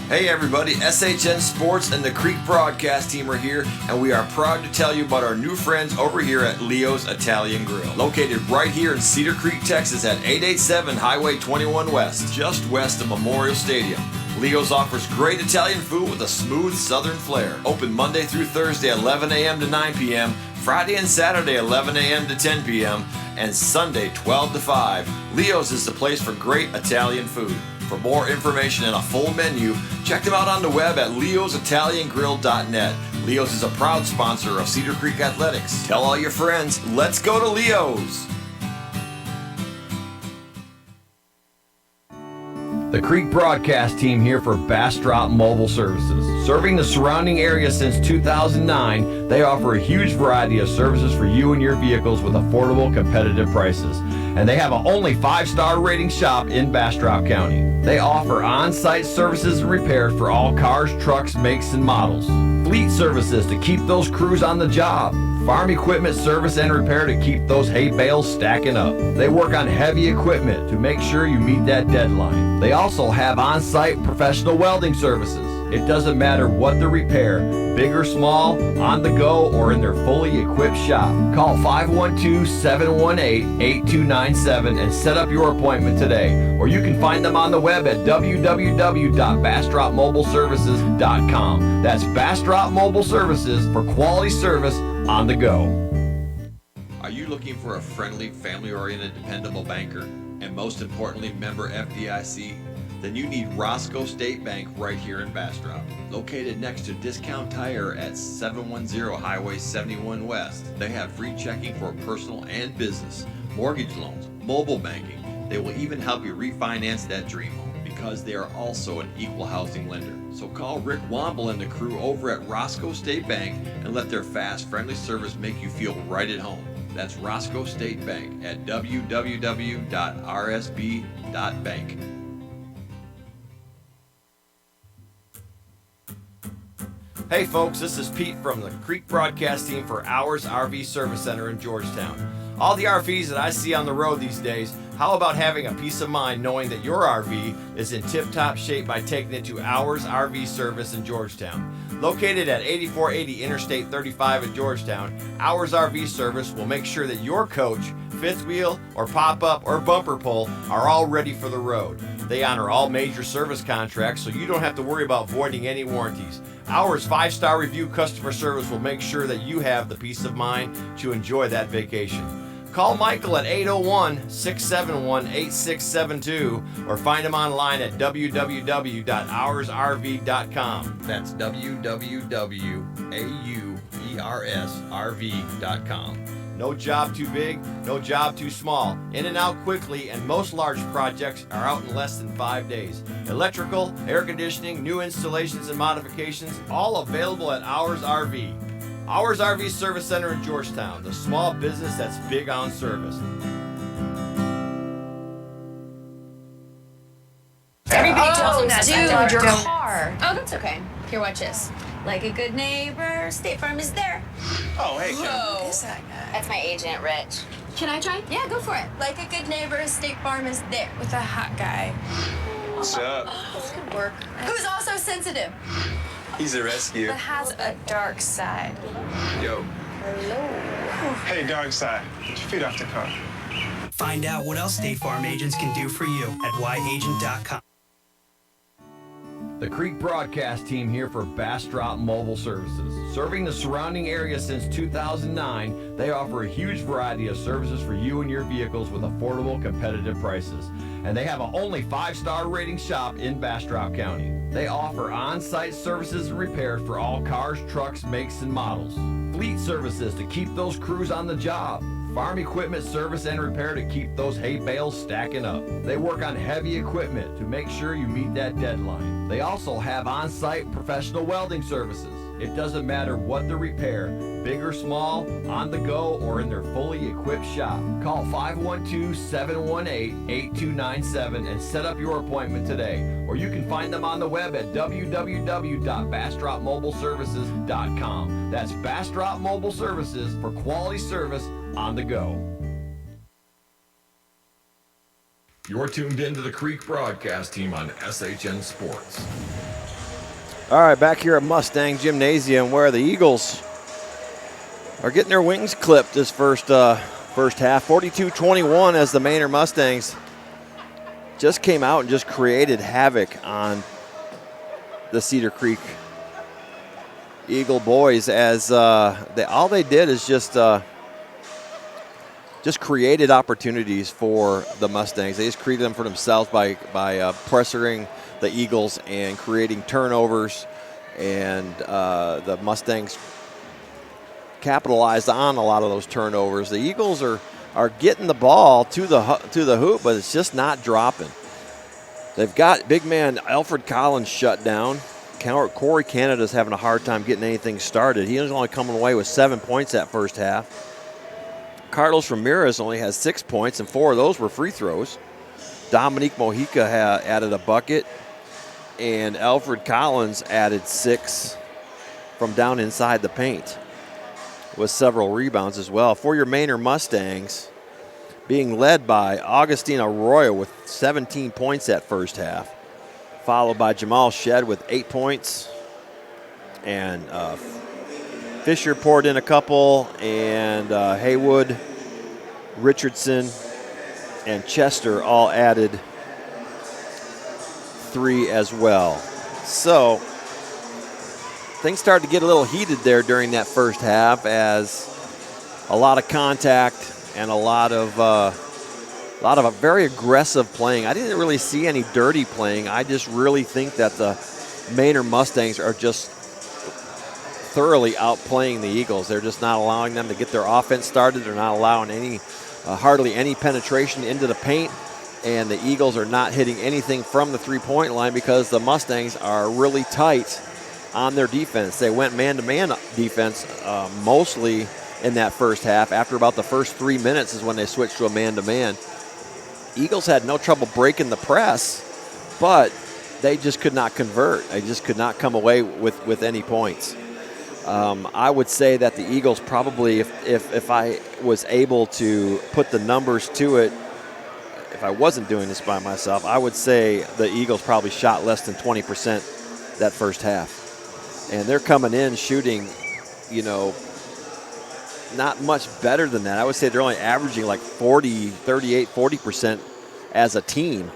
Hey everybody, SHN Sports and the Creek broadcast team are here, and we are proud to tell you about our new friends over here at Leo's Italian Grill. Located right here in Cedar Creek, Texas at 887 Highway 21 West, just west of Memorial Stadium. Leo's offers great Italian food with a smooth southern flair. Open Monday through Thursday 11 a.m. to 9 p.m., Friday and Saturday 11 a.m. to 10 p.m., and Sunday 12 to 5. Leo's is the place for great Italian food. For more information and a full menu, check them out on the web at leositaliangrill.net. Leo's is a proud sponsor of Cedar Creek Athletics. Tell all your friends, let's go to Leo's. The Creek broadcast team here for Bastrop Mobile Services. Serving the surrounding area since 2009, they offer a huge variety of services for you and your vehicles with affordable, competitive prices. And they have a only 5-star rating shop in Bastrop County. They offer on-site services and repairs for all cars, trucks, makes, and models. Fleet services to keep those crews on the job. Farm equipment service and repair to keep those hay bales stacking up. They work on heavy equipment to make sure you meet that deadline. They also have on-site professional welding services. It doesn't matter what the repair, big or small, on the go, or in their fully equipped shop. Call 512-718-8297 and set up your appointment today. Or you can find them on the web at www.bastropmobileservices.com. That's Bastrop Mobile Services for quality service on the go. Are you looking for a friendly, family-oriented, dependable banker, and most importantly, member FDIC? Then you need Roscoe State Bank right here in Bastrop. Located next to Discount Tire at 710 Highway 71 West. They have free checking for personal and business, mortgage loans, mobile banking. They will even help you refinance that dream home because they are also an equal housing lender. So call Rick Womble and the crew over at Roscoe State Bank and let their fast, friendly service make you feel right at home. That's Roscoe State Bank at www.rsb.bank. Hey folks, this is Pete from the Creek broadcast team for Hours RV Service Center in Georgetown. All the RVs that I see on the road these days, how about having a peace of mind knowing that your RV is in tip-top shape by taking it to Hours RV Service in Georgetown. Located at 8480 Interstate 35 in Georgetown, Hours RV Service will make sure that your coach, fifth wheel, or pop-up, or bumper pull are all ready for the road. They honor all major service contracts, so you don't have to worry about voiding any warranties. Hours 5-star review customer service will make sure that you have the peace of mind to enjoy that vacation. Call Michael at 801-671-8672 or find him online at www.hoursrv.com. That's www.auersrv.com. No job too big, no job too small. In and out quickly, and most large projects are out in less than 5 days. Electrical, air conditioning, new installations and modifications, all available at Hours RV. Ours RV Service Center in Georgetown, the small business that's big on service. Everybody tells them that. Dude, your Don't. car. Oh, that's okay. Here, watch this. Like a good neighbor, State Farm is there. Oh, hey, Kim. Whoa. Is that guy? That's my agent, Rich. Can I try? Yeah, go for it. Like a good neighbor, State Farm is there. With a hot guy. What's up? This could work. Who's also sensitive? He's a rescue. That has a dark side. Yo. Hello. Hey, dog side. Get your feet off the car. Find out what else State Farm agents can do for you at yagent.com. The Creek broadcast team here for Bastrop Mobile Services. Serving the surrounding area since 2009, they offer a huge variety of services for you and your vehicles with affordable, competitive prices. And they have a only 5-star rating shop in Bastrop County. They offer on-site services and repairs for all cars, trucks, makes, and models. Fleet services to keep those crews on the job. Farm equipment service and repair to keep those hay bales stacking up. They work on heavy equipment to make sure you meet that deadline. They also have on-site professional welding services. It doesn't matter what the repair, big or small, on the go, or in their fully equipped shop. Call 512-718-8297 and set up your appointment today. Or you can find them on the web at www.bastropmobileservices.com. That's Bastrop Mobile Services for quality service on the go. You're tuned into the Creek broadcast team on SHN Sports. All right, back here at Mustang Gymnasium where the Eagles are getting their wings clipped this first half. 42-21 as the Manor Mustangs just came out and just created havoc on the Cedar Creek Eagle boys as all they did is just created opportunities for the Mustangs. They just created them for themselves by pressuring the Eagles and creating turnovers, and the Mustangs capitalized on a lot of those turnovers. The Eagles are getting the ball to the hoop, but it's just not dropping. They've got big man Alfred Collins shut down. Corey Canada's having a hard time getting anything started. He was only coming away with 7 points that first half. Carlos Ramirez only has 6 points, and 4 of those were free throws. Dominique Mojica added a bucket, and Alfred Collins added 6 from down inside the paint with several rebounds as well. For your Manor Mustangs, being led by Augustine Arroyo with 17 points that first half, followed by Jamal Shed with 8 points, and Fisher poured in a couple, and Haywood, Richardson, and Chester all added 3 as well. So things started to get a little heated there during that first half as a lot of contact and a lot of very aggressive playing. I didn't really see any dirty playing. I just really think that the Manor Mustangs are just thoroughly outplaying the Eagles. They're just not allowing them to get their offense started. They're not allowing hardly any penetration into the paint, and the Eagles are not hitting anything from the three-point line because the Mustangs are really tight on their defense. They went man-to-man defense mostly in that first half. After about the first 3 minutes is when they switched to a man-to-man. Eagles had no trouble breaking the press, but they just could not convert. They just could not come away with any points. I would say that the Eagles probably, if I was able to put the numbers to it, if I wasn't doing this by myself, I would say the Eagles probably shot less than 20% that first half. And they're coming in shooting, not much better than that. I would say they're only averaging like 40% as a team.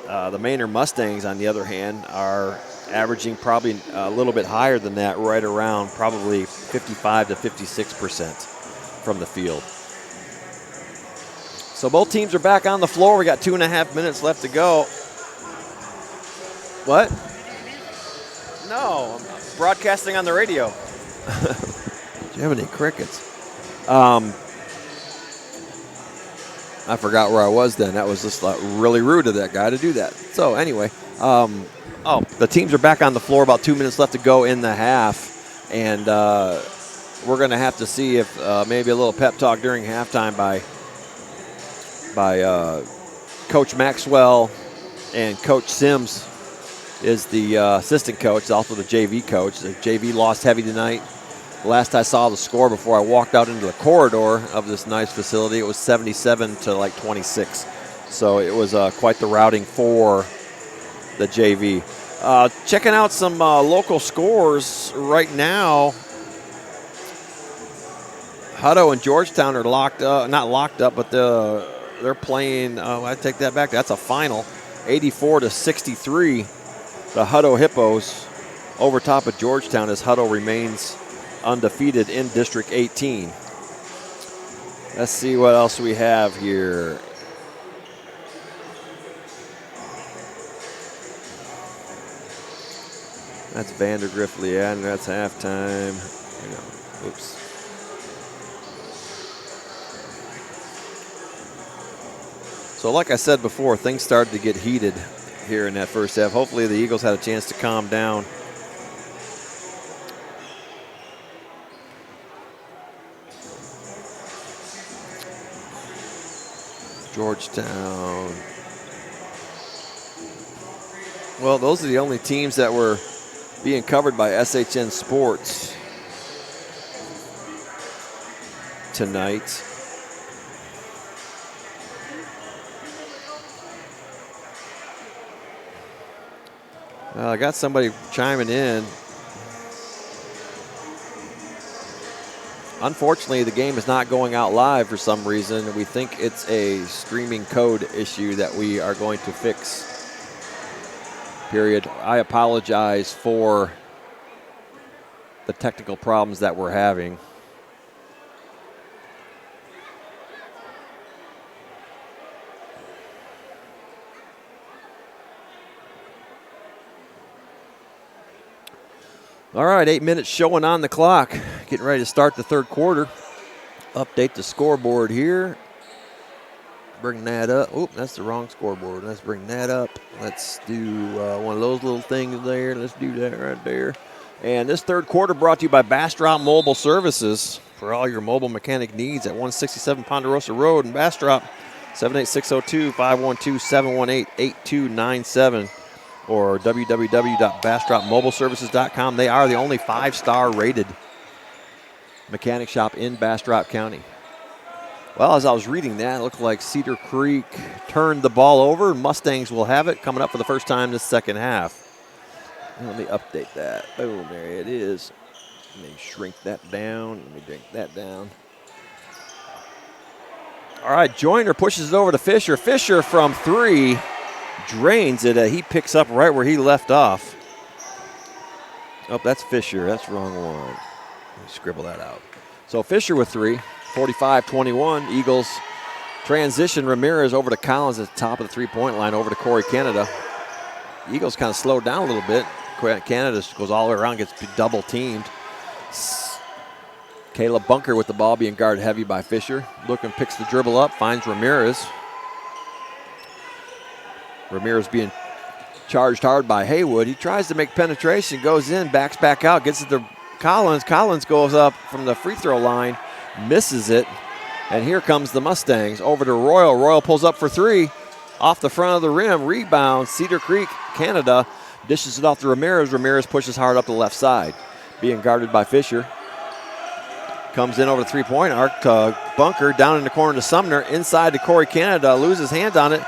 The Manor Mustangs, on the other hand, are averaging probably a little bit higher than that, right around probably 55 to 56% from the field. So both teams are back on the floor. We got 2.5 minutes left to go. What? No, I'm broadcasting on the radio. Do you have any crickets? I forgot where I was then. That was just really rude of that guy to do that. So anyway, the teams are back on the floor. About 2 minutes left to go in the half. And we're going to have to see if maybe a little pep talk during halftime by Coach Maxwell and Coach Sims is the assistant coach, also the JV coach. The JV lost heavy tonight. Last I saw the score before I walked out into the corridor of this nice facility, it was 77 to like 26. So it was quite the routing for the JV. Checking out some local scores right now. Hutto and Georgetown are not locked up, but they're playing. I take that back. That's a final, 84 to 63. The Hutto Hippos over top of Georgetown as Hutto remains undefeated in District 18. Let's see what else we have here. That's Vandergrift Leaden. That's halftime. Oops. So like I said before, things started to get heated here in that first half. Hopefully the Eagles had a chance to calm down. Georgetown. Well, those are the only teams that were being covered by SHN Sports tonight. I got somebody chiming in. Unfortunately, the game is not going out live for some reason. We think it's a streaming code issue that we are going to fix. Period. I apologize for the technical problems that we're having. All right, 8 minutes showing on the clock. Getting ready to start the third quarter. Update the scoreboard here. Bring that up. Oop, that's the wrong scoreboard. Let's bring that up. Let's do one of those little things there. Let's do that right there. And this third quarter brought to you by Bastrop Mobile Services for all your mobile mechanic needs at 167 Ponderosa Road in Bastrop. 78602-512-718-8297 or www.bastropmobileservices.com. They are the only 5-star rated mechanic shop in Bastrop County. Well, as I was reading that, it looked like Cedar Creek turned the ball over. Mustangs will have it coming up for the first time this second half. Let me update that. Boom, there it is. Let me shrink that down. Let me drink that down. All right, Joyner pushes it over to Fisher. Fisher from 3 drains it. He picks up right where he left off. Oh, that's Fisher. That's the wrong one. Let me scribble that out. So Fisher with 3. 45-21, Eagles transition Ramirez over to Collins at the top of the three-point line, over to Corey Canada. Eagles kind of slowed down a little bit. Canada goes all the way around, gets double teamed. Caleb Bunker with the ball being guarded heavy by Fisher. Looking, picks the dribble up, finds Ramirez. Ramirez being charged hard by Haywood. He tries to make penetration, goes in, backs back out, gets it to Collins. Collins goes up from the free throw line, misses it, and here comes the Mustangs over to Royal. Royal pulls up for 3 off the front of the rim, rebound. Cedar Creek, Canada dishes it off to Ramirez. Ramirez pushes hard up the left side, being guarded by Fisher. Comes in over the three-point arc to Bunker, down in the corner to Sumner, inside to Corey Canada, loses hands on it,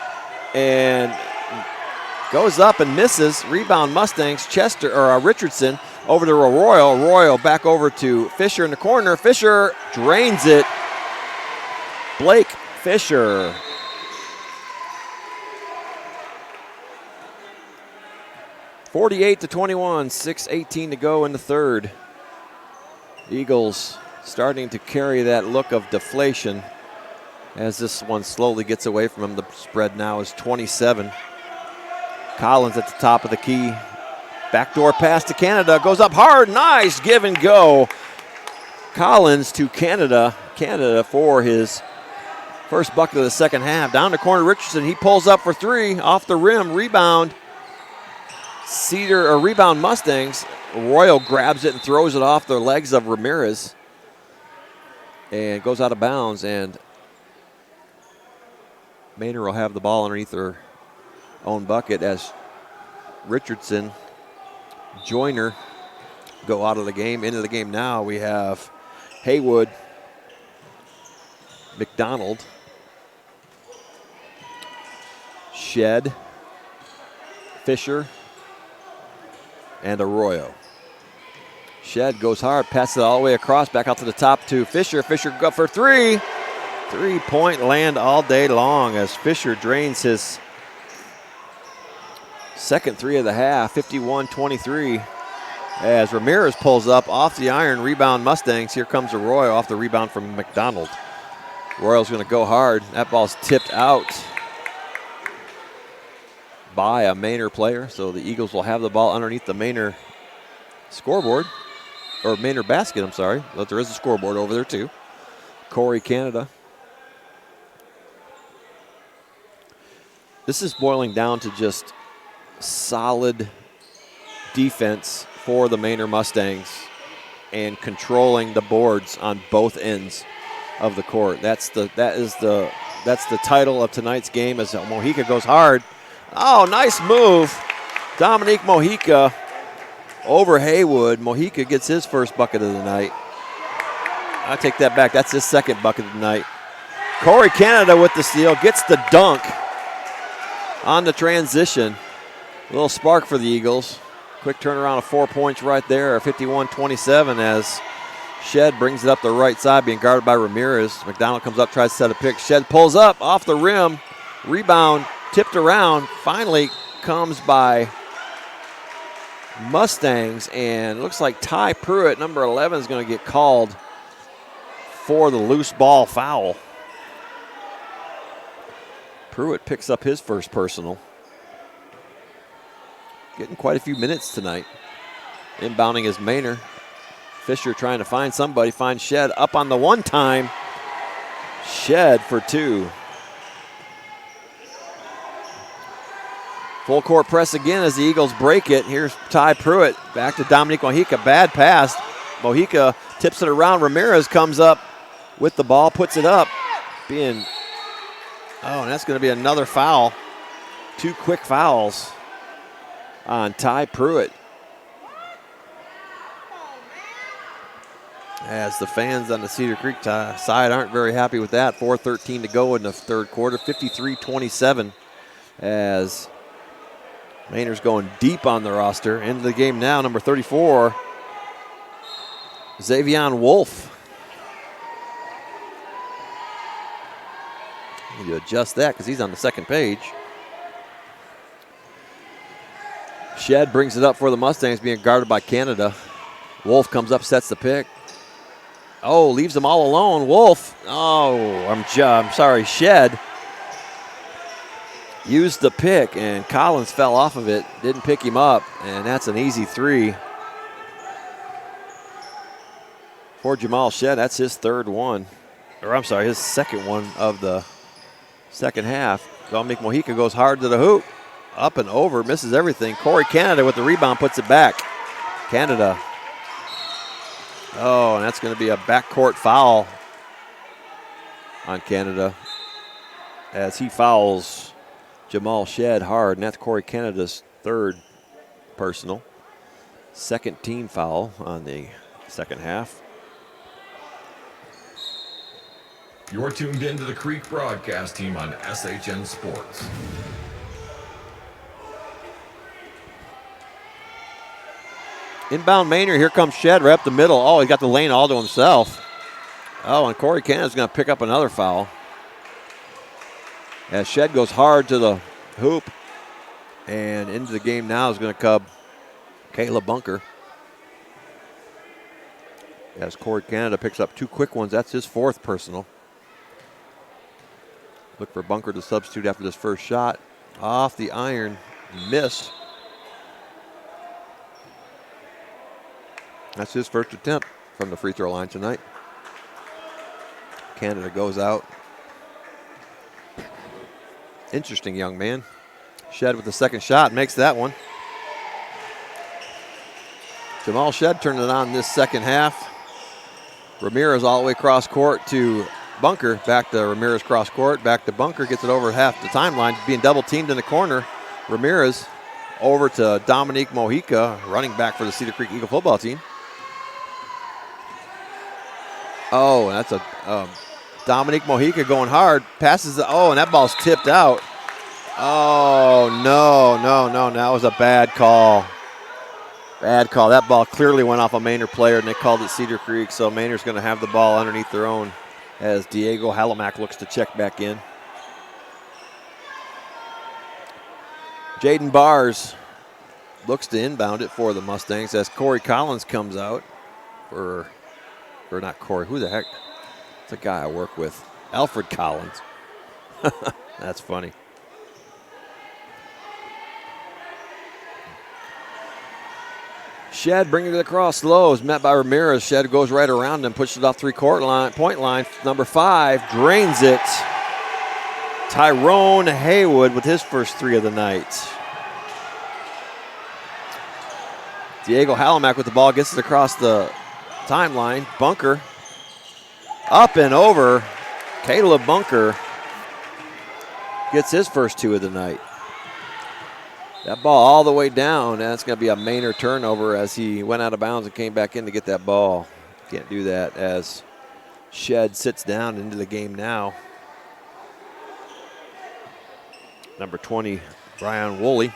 and goes up and misses. Rebound Mustangs. Richardson over to Royal. Royal back over to Fisher in the corner. Fisher drains it. Blake Fisher. (48-21), 6:18 to go in the third. Eagles starting to carry that look of deflation as this one slowly gets away from him. The spread now is 27. Collins at the top of the key. Backdoor pass to Canada. Goes up hard. Nice give and go. Collins to Canada. Canada for his first bucket of the second half. Down to corner Richardson. He pulls up for 3. Off the rim. Rebound. Rebound Mustangs. Royal grabs it and throws it off the legs of Ramirez. and goes out of bounds, and Manor will have the ball underneath their own bucket as Richardson, Joyner go out of the game. Into the game now, we have Haywood, McDonald, Shed, Fisher, and Arroyo. Shed goes hard, passes it all the way across, back out to the top to Fisher. Fisher go for three. 3-point land all day long as Fisher drains his second three of the half, 51-23. As Ramirez pulls up off the iron, rebound Mustangs. Here comes Arroyo off the rebound from McDonald. Royal's going to go hard. That ball's tipped out by a Manor player, so the Eagles will have the ball underneath the Manor scoreboard, or Manor basket, I'm sorry. But there is a scoreboard over there too. Corey Canada. This is boiling down to just solid defense for the Manor Mustangs and controlling the boards on both ends of the court. That's the title of tonight's game as Mojica goes hard. Oh, nice move. Dominique Mojica over Haywood. Mojica gets his first bucket of the night. I take that back. That's his second bucket of the night. Corey Canada with the steal, gets the dunk on the transition. A little spark for the Eagles. Quick turnaround of 4 points right there, 51-27 as Shed brings it up the right side, being guarded by Ramirez. McDonald comes up, tries to set a pick. Shed pulls up off the rim. Rebound tipped around. Finally comes by Mustangs, and it looks like Ty Pruitt, number 11, is going to get called for the loose ball foul. Pruitt picks up his first personal. Getting quite a few minutes tonight. Inbounding is Manor. Fisher trying to find somebody, finds Shed up on the one time. Shed for two. Full court press again as the Eagles break it. Here's Ty Pruitt, back to Dominique Mojica. Bad pass. Mojica tips it around. Ramirez comes up with the ball, puts it up. And that's going to be another foul. Two quick fouls on Ty Pruitt. As the fans on the Cedar Creek side aren't very happy with that. 4:13 to go in the third quarter, 53-27 as Manor's going deep on the roster. Into the game now, number 34, Xavion Wolf. Need to adjust that because he's on the second page. Shed brings it up for the Mustangs, being guarded by Canada. Wolf comes up, sets the pick. Oh, leaves them all alone. Wolf. Oh, I'm sorry. Shed used the pick, and Collins fell off of it. Didn't pick him up, and that's an easy three for Jamal Shed. That's his third one. Or I'm sorry, his second one of the second half. Dominique Mojica goes hard to the hoop. Up and over, misses everything. Corey Canada with the rebound, puts it back. Canada. Oh, and that's going to be a backcourt foul on Canada as he fouls Jamal Shed hard, and that's Corey Canada's third personal. Second team foul on the second half. You're tuned into the Creek broadcast team on SHN Sports. Inbound Manor, here comes Shed right up the middle. Oh, he got the lane all to himself. Oh, and Corey Canada's going to pick up another foul. As Shed goes hard to the hoop. And into the game now is going to come Caleb Bunker. As Corey Canada picks up two quick ones. That's his fourth personal. Look for Bunker to substitute after this first shot. Off the iron, missed. That's his first attempt from the free throw line tonight. Canada goes out. Interesting young man. Shed with the second shot, makes that one. Jamal Shed turned it on this second half. Ramirez all the way across court to Bunker. Back to Ramirez cross court. Back to Bunker. Gets it over half the timeline. Being double teamed in the corner. Ramirez over to Dominique Mojica, running back for the Cedar Creek Eagle football team. Oh, and that's a Dominique Mojica going hard. Passes the, and that ball's tipped out. Oh, no. That was a bad call. Bad call. That ball clearly went off a Manor player, and they called it Cedar Creek, so Manor's going to have the ball underneath their own as Diego Halamack looks to check back in. Jaden Bars looks to inbound it for the Mustangs as Corey Collins comes out. Or not Corey, who the heck? It's a guy I work with. Alfred Collins. That's funny. Shed bringing it across low is met by Ramirez. Shed goes right around him, pushes it off point line. Number 5 drains it. Tyrone Haywood with his first 3 of the night. Diego Halamack with the ball, gets it across the timeline. Bunker up and over. Caleb Bunker gets his first 2 of the night. That ball all the way down. That's going to be a Manor turnover as he went out of bounds and came back in to get that ball. Can't do that as Shed sits down into the game now. Number 20, Brian Woolley.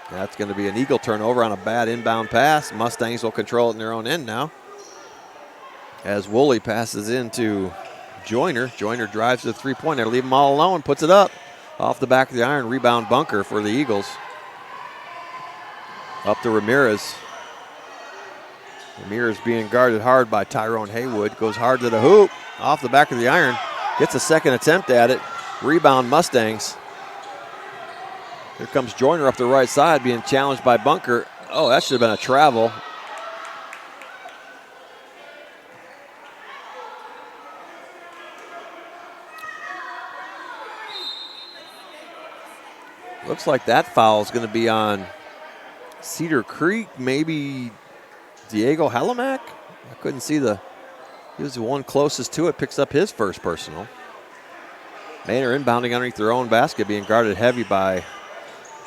That's going to be an Eagle turnover on a bad inbound pass. Mustangs will control it in their own end now. As Woolley passes into Joyner. Joyner drives to the three-pointer. Leave him all alone. Puts it up. Off the back of the iron. Rebound Bunker for the Eagles. Up to Ramirez. Ramirez being guarded hard by Tyrone Haywood. Goes hard to the hoop. Off the back of the iron. Gets a second attempt at it. Rebound Mustangs. Here comes Joyner up the right side being challenged by Bunker. Oh, that should have been a travel. Looks like that foul is going to be on Cedar Creek, maybe Diego Halamack. I couldn't see he was the one closest to it, picks up his first personal. Manor inbounding underneath their own basket, being guarded heavy by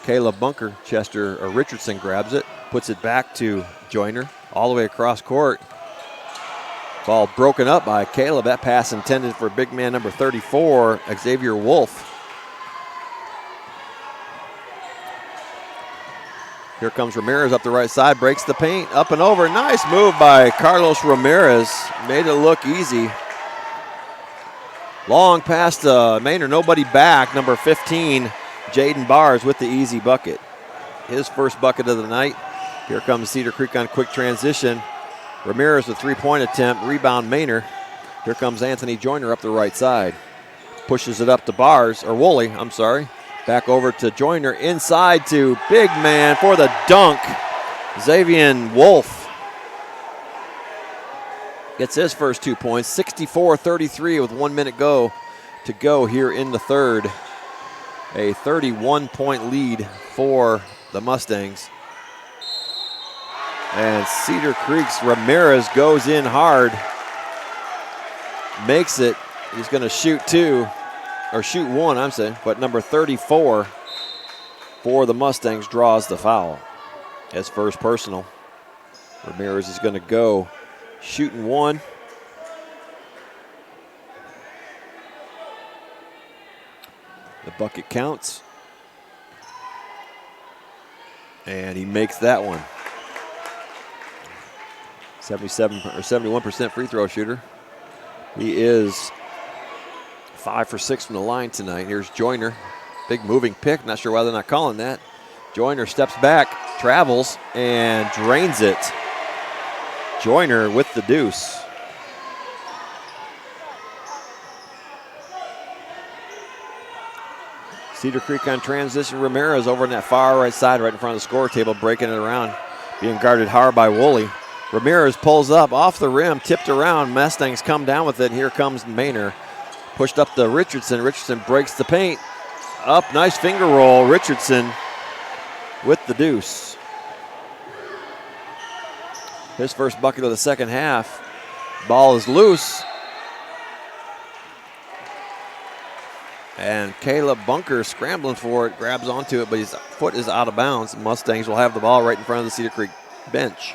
Caleb Bunker. Richardson grabs it, puts it back to Joyner, all the way across court. Ball broken up by Caleb. That pass intended for big man number 34, Xavier Wolf. Here comes Ramirez up the right side, breaks the paint, up and over. Nice move by Carlos Ramirez. Made it look easy. Long pass to Manor, nobody back. Number 15, Jaden Bars with the easy bucket. His first bucket of the night. Here comes Cedar Creek on quick transition. Ramirez with three-point attempt, rebound Manor. Here comes Anthony Joyner up the right side. Pushes it up to Woolley, I'm sorry. Back over to Joyner, inside to big man for the dunk. Xavier Wolf gets his first 2 points, 64-33 with 1 minute to go here in the third. A 31-point lead for the Mustangs. And Cedar Creek's Ramirez goes in hard, makes it. He's going to shoot one, I'm saying, but number 34 for the Mustangs draws the foul. His first personal. Ramirez is going to go shooting one. The bucket counts. And he makes that one. 71% free throw shooter. He is 5 for 6 from the line tonight. Here's Joyner. Big moving pick. Not sure why they're not calling that. Joyner steps back, travels, and drains it. Joyner with the deuce. Cedar Creek on transition. Ramirez over on that far right side, right in front of the score table, breaking it around. Being guarded hard by Woolley. Ramirez pulls up off the rim, tipped around. Mustangs come down with it. Here comes Manor. Pushed up to Richardson. Richardson breaks the paint. Up, nice finger roll. Richardson with the deuce. His first bucket of the second half. Ball is loose. And Caleb Bunker scrambling for it, grabs onto it, but his foot is out of bounds. The Mustangs will have the ball right in front of the Cedar Creek bench.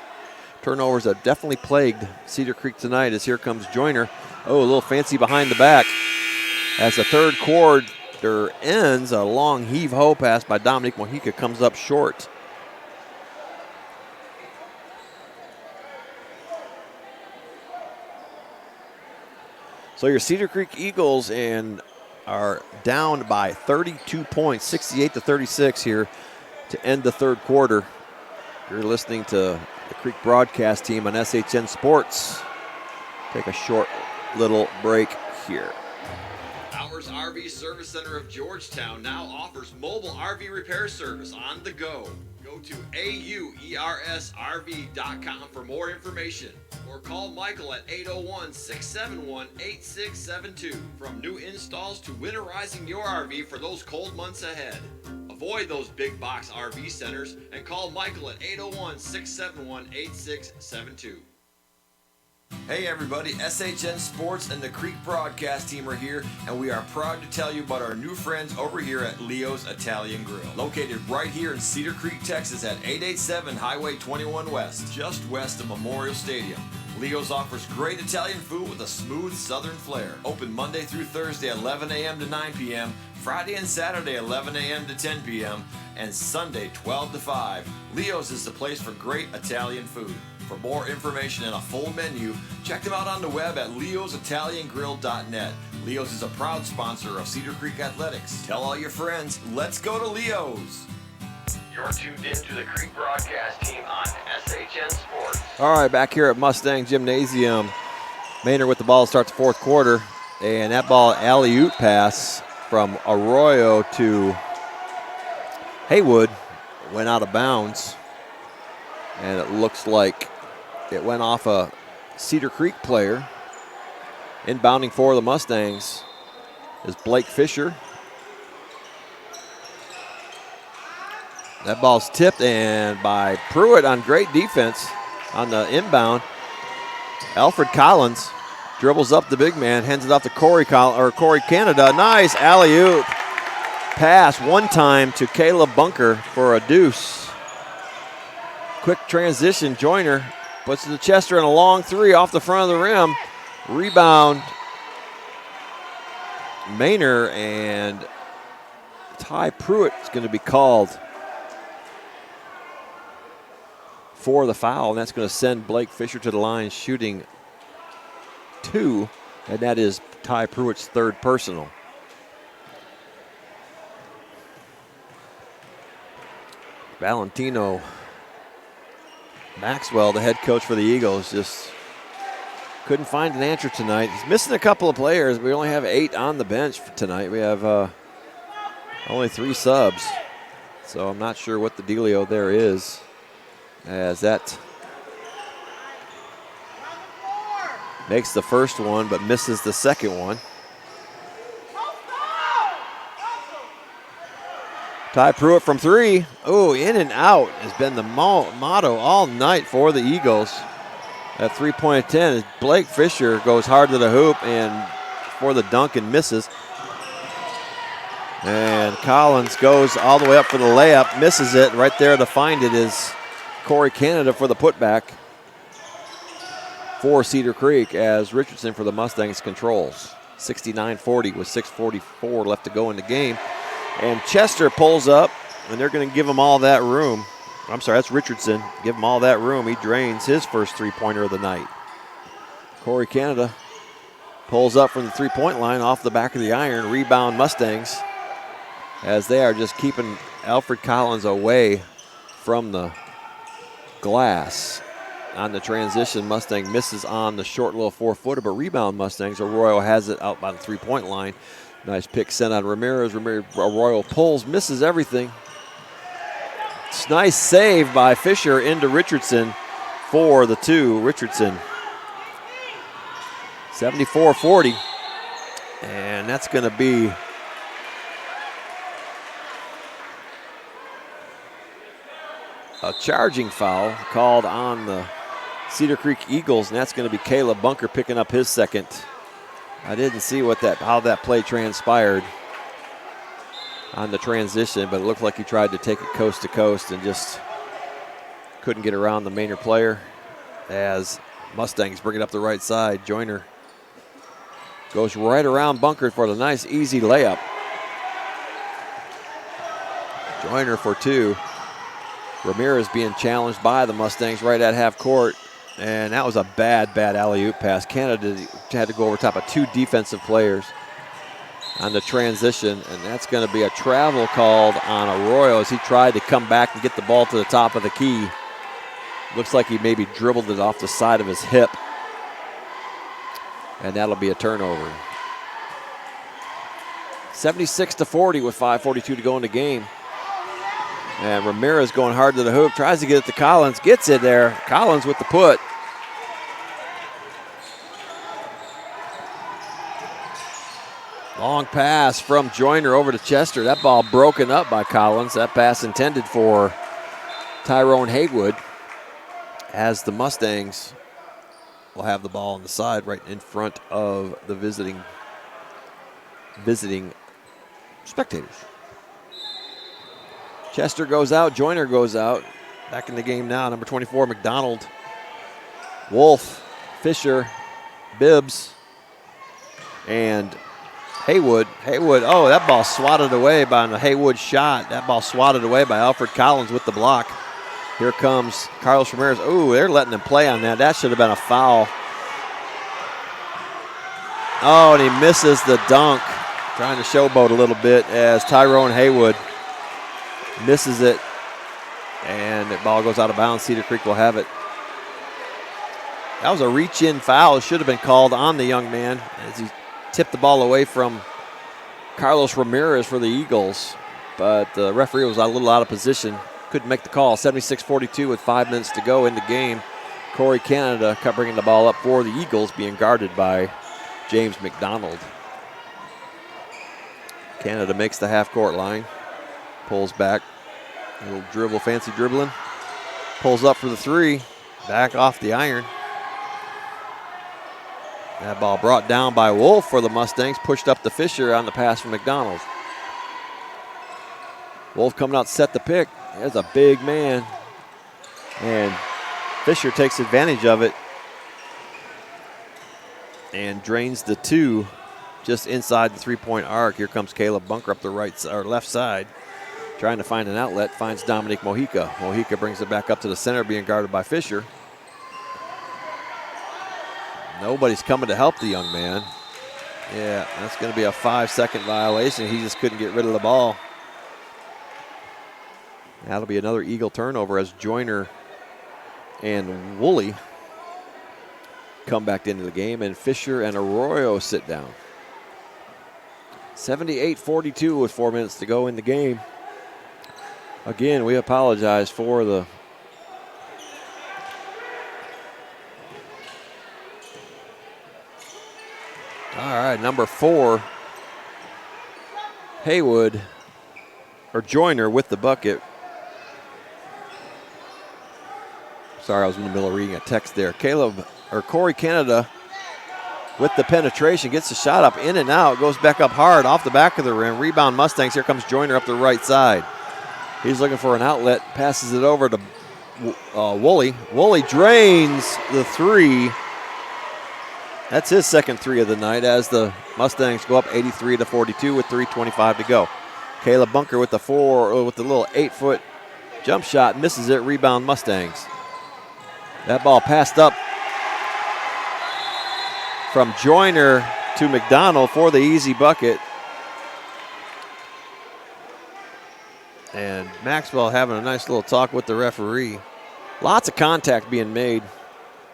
Turnovers have definitely plagued Cedar Creek tonight as here comes Joyner. Oh, a little fancy behind the back. As the third quarter ends, a long heave-ho pass by Dominic Mojica comes up short. So your Cedar Creek Eagles are down by 32 points, 68-36 here to end the third quarter. You're listening to the Creek broadcast team on SHN Sports. Take a short little break here. Bowers RV Service Center of Georgetown now offers mobile RV repair service on the go. Go to auersrv.com for more information or call Michael at 801-671-8672. From new installs to winterizing your RV for those cold months ahead. Avoid those big box RV centers and call Michael at 801-671-8672. Hey everybody, SHN Sports and the Creek broadcast team are here, and we are proud to tell you about our new friends over here at Leo's Italian Grill. Located right here in Cedar Creek, Texas at 887 Highway 21 West, just west of Memorial Stadium. Leo's offers great Italian food with a smooth southern flair. Open Monday through Thursday 11 a.m. to 9 p.m., Friday and Saturday 11 a.m. to 10 p.m., and Sunday 12 to 5. Leo's is the place for great Italian food. For more information and a full menu, check them out on the web at leositaliangrill.net. Leo's is a proud sponsor of Cedar Creek Athletics. Tell all your friends, let's go to Leo's. You're tuned in to the Creek broadcast team on SHN Sports. All right, back here at Mustang Gymnasium. Manor with the ball starts the fourth quarter. And that ball, alley-oop pass from Arroyo to Haywood, went out of bounds. And it looks like it went off a Cedar Creek player. Inbounding for the Mustangs is Blake Fisher. That ball's tipped and by Pruitt on great defense on the inbound. Alfred Collins dribbles up the big man, hands it off to Corey Canada. Nice alley-oop pass one time to Caleb Bunker for a deuce. Quick transition, Joyner puts it to Chester and a long three off the front of the rim. Rebound, Manor, and Ty Pruitt is going to be called for the foul, and that's going to send Blake Fisher to the line shooting 2, and that is Ty Pruitt's third personal. Valentino Maxwell, the head coach for the Eagles, just couldn't find an answer tonight. He's missing a couple of players. We only have 8 on the bench for tonight. We have only 3 subs, so I'm not sure what the dealio there is, as that makes the first one but misses the second one. Ty Pruitt from 3. Oh, in and out has been the motto all night for the Eagles. At 3-point attempt, Blake Fisher goes hard to the hoop and for the dunk and misses. And Collins goes all the way up for the layup, misses it. Right there to find it is Corey Canada for the putback for Cedar Creek, as Richardson for the Mustangs controls. 69-40 with 6:44 left to go in the game. And Chester pulls up, and they're going to give him all that room. I'm sorry, that's Richardson. Give him all that room. He drains his first three-pointer of the night. Corey Canada pulls up from the three-point line off the back of the iron. Rebound Mustangs, as they are just keeping Alfred Collins away from the glass. On the transition, Mustang misses on the short little 4-footer, but rebound Mustangs. Arroyo has it out by the three-point line. Nice pick sent on Ramirez. Arroyo pulls, misses everything. It's nice save by Fisher into Richardson for the 2. Richardson, 74-40. And that's going to be a charging foul called on the Cedar Creek Eagles, and that's going to be Caleb Bunker picking up his second. I didn't see how that play transpired on the transition, but it looked like he tried to take it coast to coast and just couldn't get around the Manor player as Mustangs bring it up the right side. Joyner goes right around Bunker for the nice, easy layup. Joyner for two. Ramirez being challenged by the Mustangs right at half court. And that was a bad alley-oop pass. Canada had to go over top of two defensive players on the transition, and that's going to be a travel called on Arroyo as he tried to come back and get the ball to the top of the key. Looks like he maybe dribbled it off the side of his hip. And that'll be a turnover. 76-40 with 5:42 to go in the game. And Ramirez going hard to the hoop, tries to get it to Collins, gets it there. Collins with the put. Long pass from Joyner over to Chester. That ball broken up by Collins. That pass intended for Tyrone Haywood, as the Mustangs will have the ball on the side right in front of the visiting spectators. Chester goes out, Joyner goes out. Back in the game now, number 24, McDonald. Wolf, Fisher, Bibbs, and Haywood. Oh, that ball swatted away by the Haywood shot. That ball swatted away by Alfred Collins with the block. Here comes Carlos Ramirez. Oh, they're letting him play on that. That should have been a foul. Oh, and he misses the dunk. Trying to showboat a little bit as Tyrone Haywood misses it. And the ball goes out of bounds. Cedar Creek will have it. That was a reach-in foul. It should have been called on the young man as he tipped the ball away from Carlos Ramirez for the Eagles. But the referee was a little out of position. Couldn't make the call. 76-42 with 5 minutes to go in the game. Corey Canada bringing the ball up for the Eagles, being guarded by James McDonald. Canada makes the half-court line. Pulls back. A little dribble, fancy dribbling. Pulls up for the three. Back off the iron. That ball brought down by Wolf for the Mustangs. Pushed up to Fisher on the pass from McDonald. Wolf coming out to set the pick. There's a big man. And Fisher takes advantage of it and drains the two just inside the three-point arc. Here comes Caleb Bunker up the left side. Trying to find an outlet, finds Dominic Mojica. Mojica brings it back up to the center, being guarded by Fisher. Nobody's coming to help the young man. Yeah, that's going to be a 5-second violation. He just couldn't get rid of the ball. That'll be another Eagle turnover as Joyner and Woolley come back into the game, and Fisher and Arroyo sit down. 78-42 with 4 minutes to go in the game. Again, we apologize for the all right, number 4, Joyner with the bucket. Sorry, I was in the middle of reading a text there. Corey Canada with the penetration, gets the shot up, in and out, goes back up hard off the back of the rim. Rebound Mustangs. Here comes Joyner up the right side. He's looking for an outlet, passes it over to Woolley. Woolley drains the three. That's his second three of the night as the Mustangs go up 83-42 with 3:25 to go. Caleb Bunker with the little 8-foot jump shot, misses it. Rebound Mustangs. That ball passed up from Joyner to McDonald for the easy bucket. And Maxwell having a nice little talk with the referee. Lots of contact being made,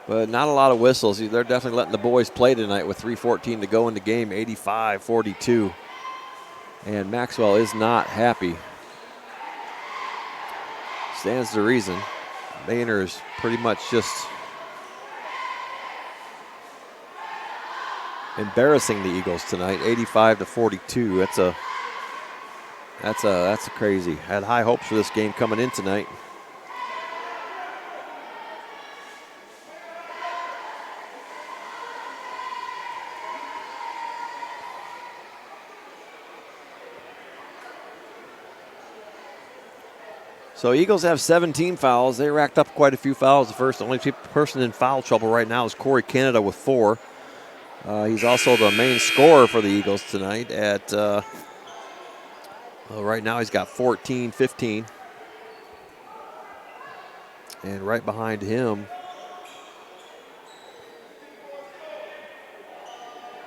but not a lot of whistles. They're definitely letting the boys play tonight with 3:14 to go in the game, 85-42. And Maxwell is not happy. Stands to reason. Manor is pretty much just embarrassing the Eagles tonight, 85-42. That's crazy. Had high hopes for this game coming in tonight. So Eagles have 17 fouls. They racked up quite a few fouls. The only person in foul trouble right now is Corey Canada with 4. He's also the main scorer for the Eagles tonight at, right now he's got 14, 15. And right behind him,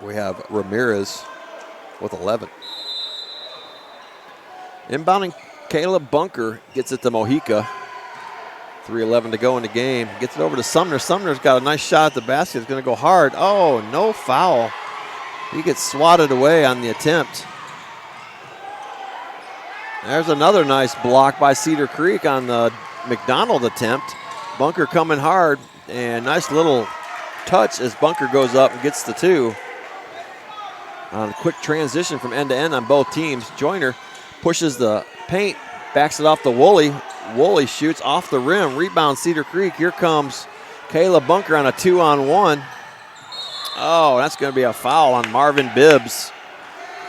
we have Ramirez with 11. Inbounding Caleb Bunker gets it to Mojica. 3:11 to go in the game. Gets it over to Sumner. Sumner's got a nice shot at the basket. It's going to go hard. Oh, no foul. He gets swatted away on the attempt. There's another nice block by Cedar Creek on the McDonald attempt. Bunker coming hard, and nice little touch as Bunker goes up and gets the 2. On a quick transition from end to end on both teams. Joyner pushes the paint, backs it off to Woolley. Woolley shoots off the rim, rebound Cedar Creek. Here comes Caleb Bunker on a 2-on-1. Oh, that's going to be a foul on Marvin Bibbs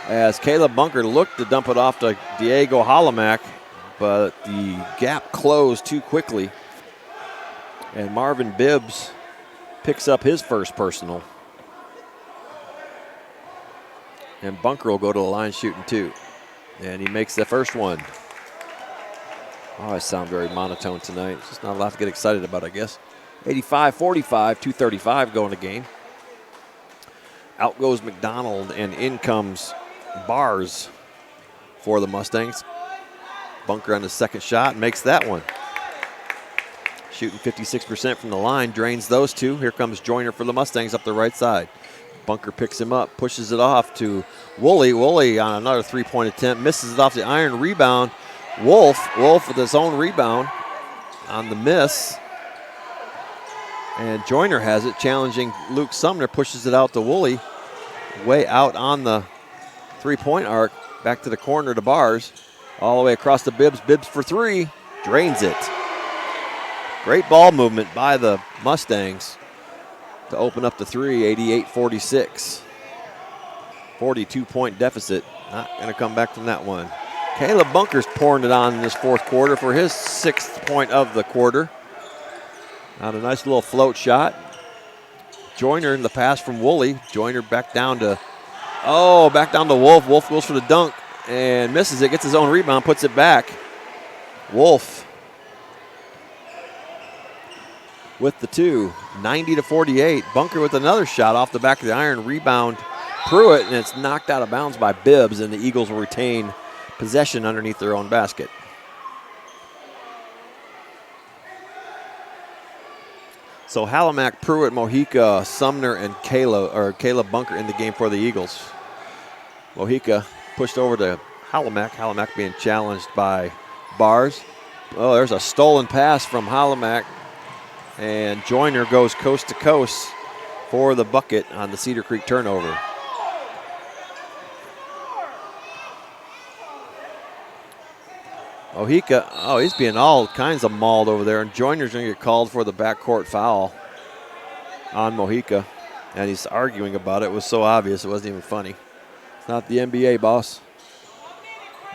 as Caleb Bunker looked to dump it off to Diego Holomack, but the gap closed too quickly. And Marvin Bibbs picks up his first personal. And Bunker will go to the line shooting 2. And he makes the first one. Oh, I sound very monotone tonight. It's just not a lot to get excited about, I guess. 85-45, 2:35 going the game. Out goes McDonald, and in comes Bars for the Mustangs. Bunker on his second shot, makes that one. Shooting 56% from the line, drains those 2. Here comes Joyner for the Mustangs up the right side. Bunker picks him up, pushes it off to Woolley. Woolley on another 3-point attempt, misses it off the iron. Rebound, Wolf with his own rebound on the miss. And Joyner has it, challenging Luke Sumner, pushes it out to Woolley. Way out on the 3-point arc, back to the corner to Bars. All the way across to Bibbs. Bibbs for 3, drains it. Great ball movement by the Mustangs to open up the 3, 88-46. 42-point deficit. Not going to come back from that one. Caleb Bunker's pouring it on in this fourth quarter for his 6th point of the quarter. On a nice little float shot. Joyner in the pass from Woolley. Joyner back down to Wolf. Wolf goes for the dunk and misses it. Gets his own rebound, puts it back. Wolf with the 2, 90-48. Bunker with another shot off the back of the iron. Rebound Pruitt, and it's knocked out of bounds by Bibbs, and the Eagles will retain possession underneath their own basket. So Halomack, Pruitt, Mojica, Sumner, and Caleb Bunker in the game for the Eagles. Mojica pushed over to Halomack. Halomack being challenged by Bars. Oh, there's a stolen pass from Halomack. And Joyner goes coast to coast for the bucket on the Cedar Creek turnover. Mojica, he's being all kinds of mauled over there, and Joyner's going to get called for the backcourt foul on Mojica. And he's arguing about it. It was so obvious it wasn't even funny. It's not the NBA, boss.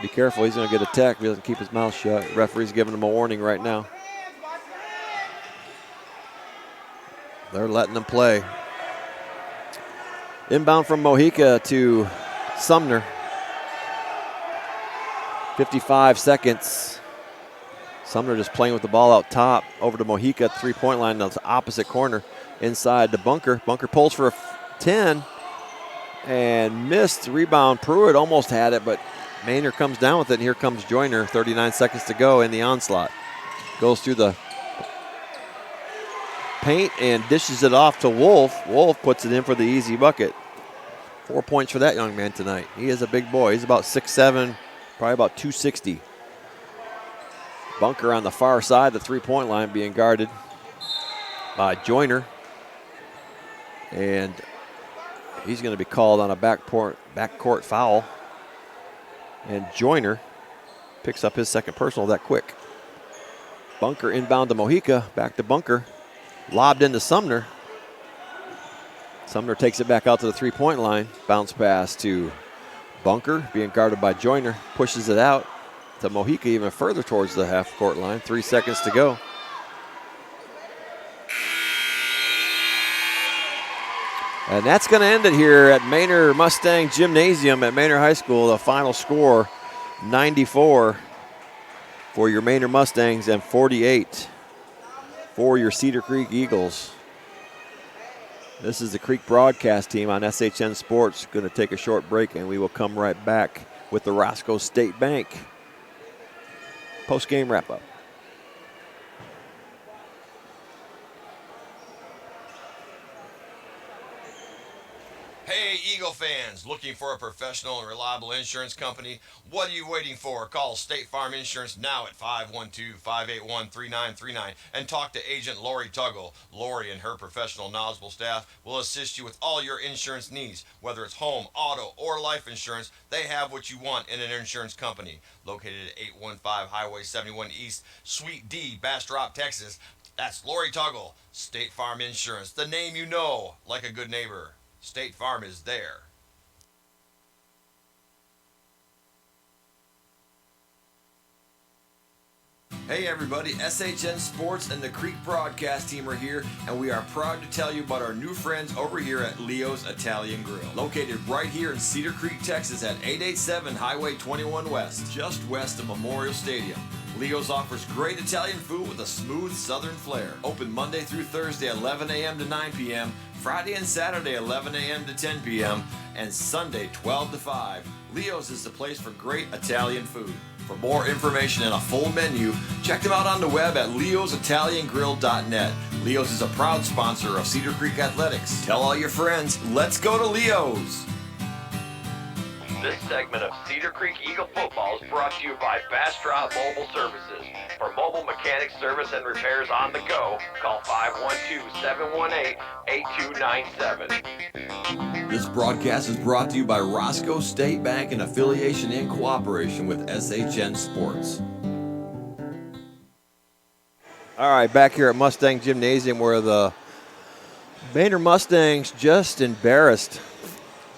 Be careful, he's going to get a tech if he doesn't keep his mouth shut. Referee's giving him a warning right now. They're letting them play. Inbound from Mojica to Sumner. 55 seconds. Sumner just playing with the ball out top. Over to Mojica at the 3-point line. That's the opposite corner. Inside to Bunker. Bunker pulls for a 10. And missed. Rebound. Pruitt almost had it, but Manor comes down with it. And here comes Joyner. 39 seconds to go in the onslaught. Goes through the paint and dishes it off to Wolf. Wolf puts it in for the easy bucket. 4 points for that young man tonight. He is a big boy. He's about 6'7", probably about 260. Bunker on the far side, the 3-point line being guarded by Joyner. And he's going to be called on a backcourt foul. And Joyner picks up his second personal that quick. Bunker inbound to Mojica, back to Bunker. Lobbed into Sumner. Sumner takes it back out to the 3-point line. Bounce pass to Bunker, being guarded by Joyner. Pushes it out. to Mojica even further towards the half-court line. 3 seconds to go. And that's going to end it here at Manor Mustang Gymnasium at Manor High School. The final score, 94 for your Manor Mustangs and 48 for your Cedar Creek Eagles. This is the Creek broadcast team on SHN Sports. Going to take a short break, and we will come right back with the Roscoe State Bank post-game wrap-up. Hey, Eagle fans, looking for a professional and reliable insurance company? What are you waiting for? Call State Farm Insurance now at 512-581-3939 and talk to Agent Lori Tuggle. Lori and her professional, knowledgeable staff will assist you with all your insurance needs. Whether it's home, auto, or life insurance, they have what you want in an insurance company. Located at 815 Highway 71 East, Suite D, Bastrop, Texas. That's Lori Tuggle, State Farm Insurance, the name you know, like a good neighbor. State Farm is there. Hey everybody, SHN Sports and the Creek broadcast team are here, and we are proud to tell you about our new friends over here at Leo's Italian Grill. Located right here in Cedar Creek, Texas at 887 Highway 21 West, just west of Memorial Stadium. Leo's offers great Italian food with a smooth southern flair. Open Monday through Thursday 11 a.m. to 9 p.m., Friday and Saturday 11 a.m. to 10 p.m., and Sunday 12 to 5. Leo's is the place for great Italian food. For more information and a full menu, check them out on the web at leositaliangrill.net. Leo's is a proud sponsor of Cedar Creek Athletics. Tell all your friends, let's go to Leo's. This segment of Cedar Creek Eagle football is brought to you by Bastrop Mobile Services. For mobile mechanic service and repairs on the go, call 512-718-8297. This broadcast is brought to you by Roscoe State Bank in affiliation and cooperation with SHN Sports. All right, back here at Mustang Gymnasium where the Manor Mustangs just embarrassed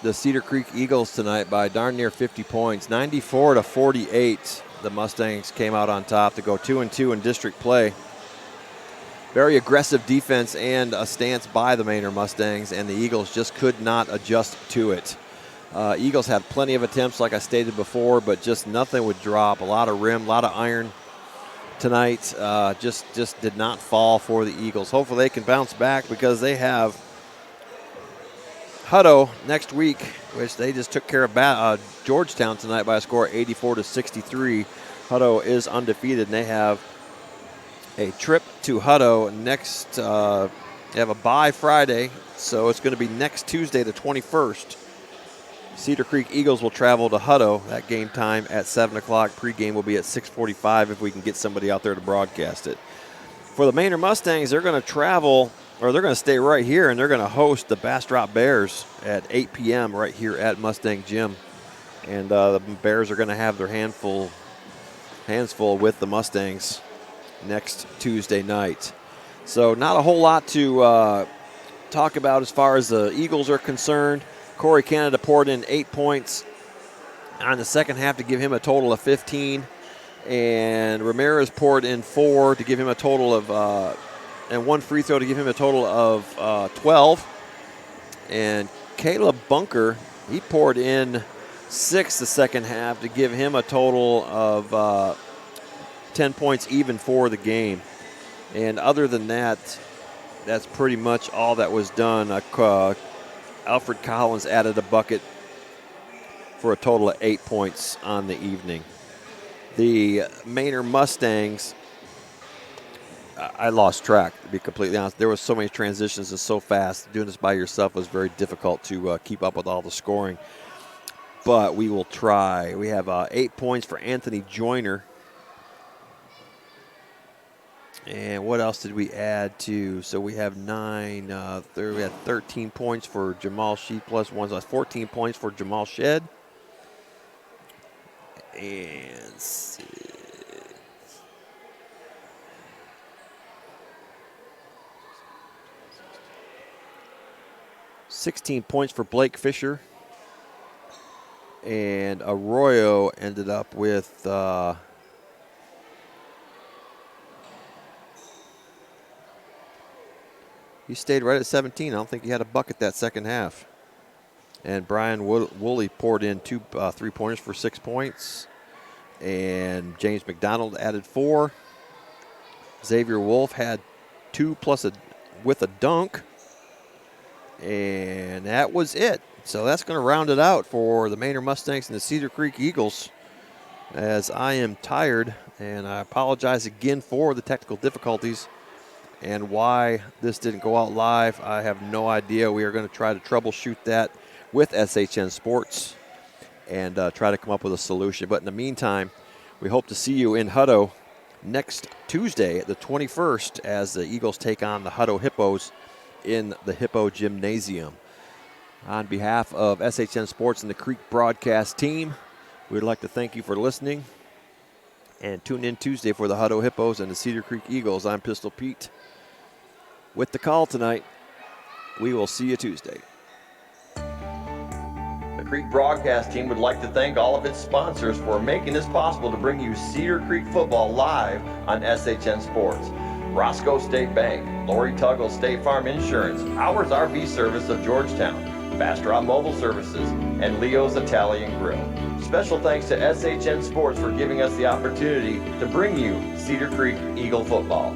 the Cedar Creek Eagles tonight by darn near 50 points. 94-48, the Mustangs came out on top to go 2-2 in district play. Very aggressive defense and a stance by the Manor Mustangs, and the Eagles just could not adjust to it. Eagles had plenty of attempts, like I stated before, but just nothing would drop. A lot of rim, a lot of iron tonight. Just did not fall for the Eagles. Hopefully they can bounce back because they have Hutto next week, which they just took care of Georgetown tonight by a score of 84-63. Hutto is undefeated, and they have a trip to Hutto next. They have a bye Friday, so it's going to be next Tuesday, the 21st. Cedar Creek Eagles will travel to Hutto. That game time at 7 o'clock. Pregame will be at 6:45 if we can get somebody out there to broadcast it. For the Manor Mustangs, they're going to travel, or they're going to stay right here, and they're going to host the Bastrop Bears at 8 p.m. right here at Mustang Gym. And the Bears are going to have their hands full with the Mustangs next Tuesday night. So not a whole lot to talk about as far as the Eagles are concerned. Corey Canada poured in 8 points on the second half to give him a total of 15. And Ramirez poured in 4 to give him a total of and 1 free throw to give him a total of 12. And Caleb Bunker, he poured in 6 the second half to give him a total of 10 points even for the game. And other than that, that's pretty much all that was done. Alfred Collins added a bucket for a total of 8 points on the evening. The Manor Mustangs, I lost track, to be completely honest. There was so many transitions and so fast. Doing this by yourself was very difficult to keep up with all the scoring. But we will try. We have 8 points for Anthony Joyner. And what else did we add to? So we have 9. We had 13 points for Jamal Sheed plus 1. So that's 14 points for Jamal Shed. And 16 points for Blake Fisher. And Arroyo ended up with he stayed right at 17. I don't think he had a bucket that second half. And Brian Woolley poured in 2 3-pointers for 6 points. And James McDonald added 4. Xavier Wolf had 2 plus with a dunk. And that was it. So that's going to round it out for the Manor Mustangs and the Cedar Creek Eagles, as I am tired, and I apologize again for the technical difficulties and why this didn't go out live. I have no idea. We are going to try to troubleshoot that with SHN Sports and try to come up with a solution. But in the meantime, we hope to see you in Hutto next Tuesday, the 21st, as the Eagles take on the Hutto Hippos in the Hippo Gymnasium. On behalf of SHN Sports and the Creek broadcast team, we'd like to thank you for listening. And tune in Tuesday for the Hutto Hippos and the Cedar Creek Eagles. I'm Pistol Pete with the call tonight. We will see you Tuesday. The Creek broadcast team would like to thank all of its sponsors for making this possible to bring you Cedar Creek football live on SHN Sports. Roscoe State Bank, Lori Tuggle State Farm Insurance, Hours RV Service of Georgetown, Bastrop Mobile Services, and Leo's Italian Grill. Special thanks to SHN Sports for giving us the opportunity to bring you Cedar Creek Eagle football.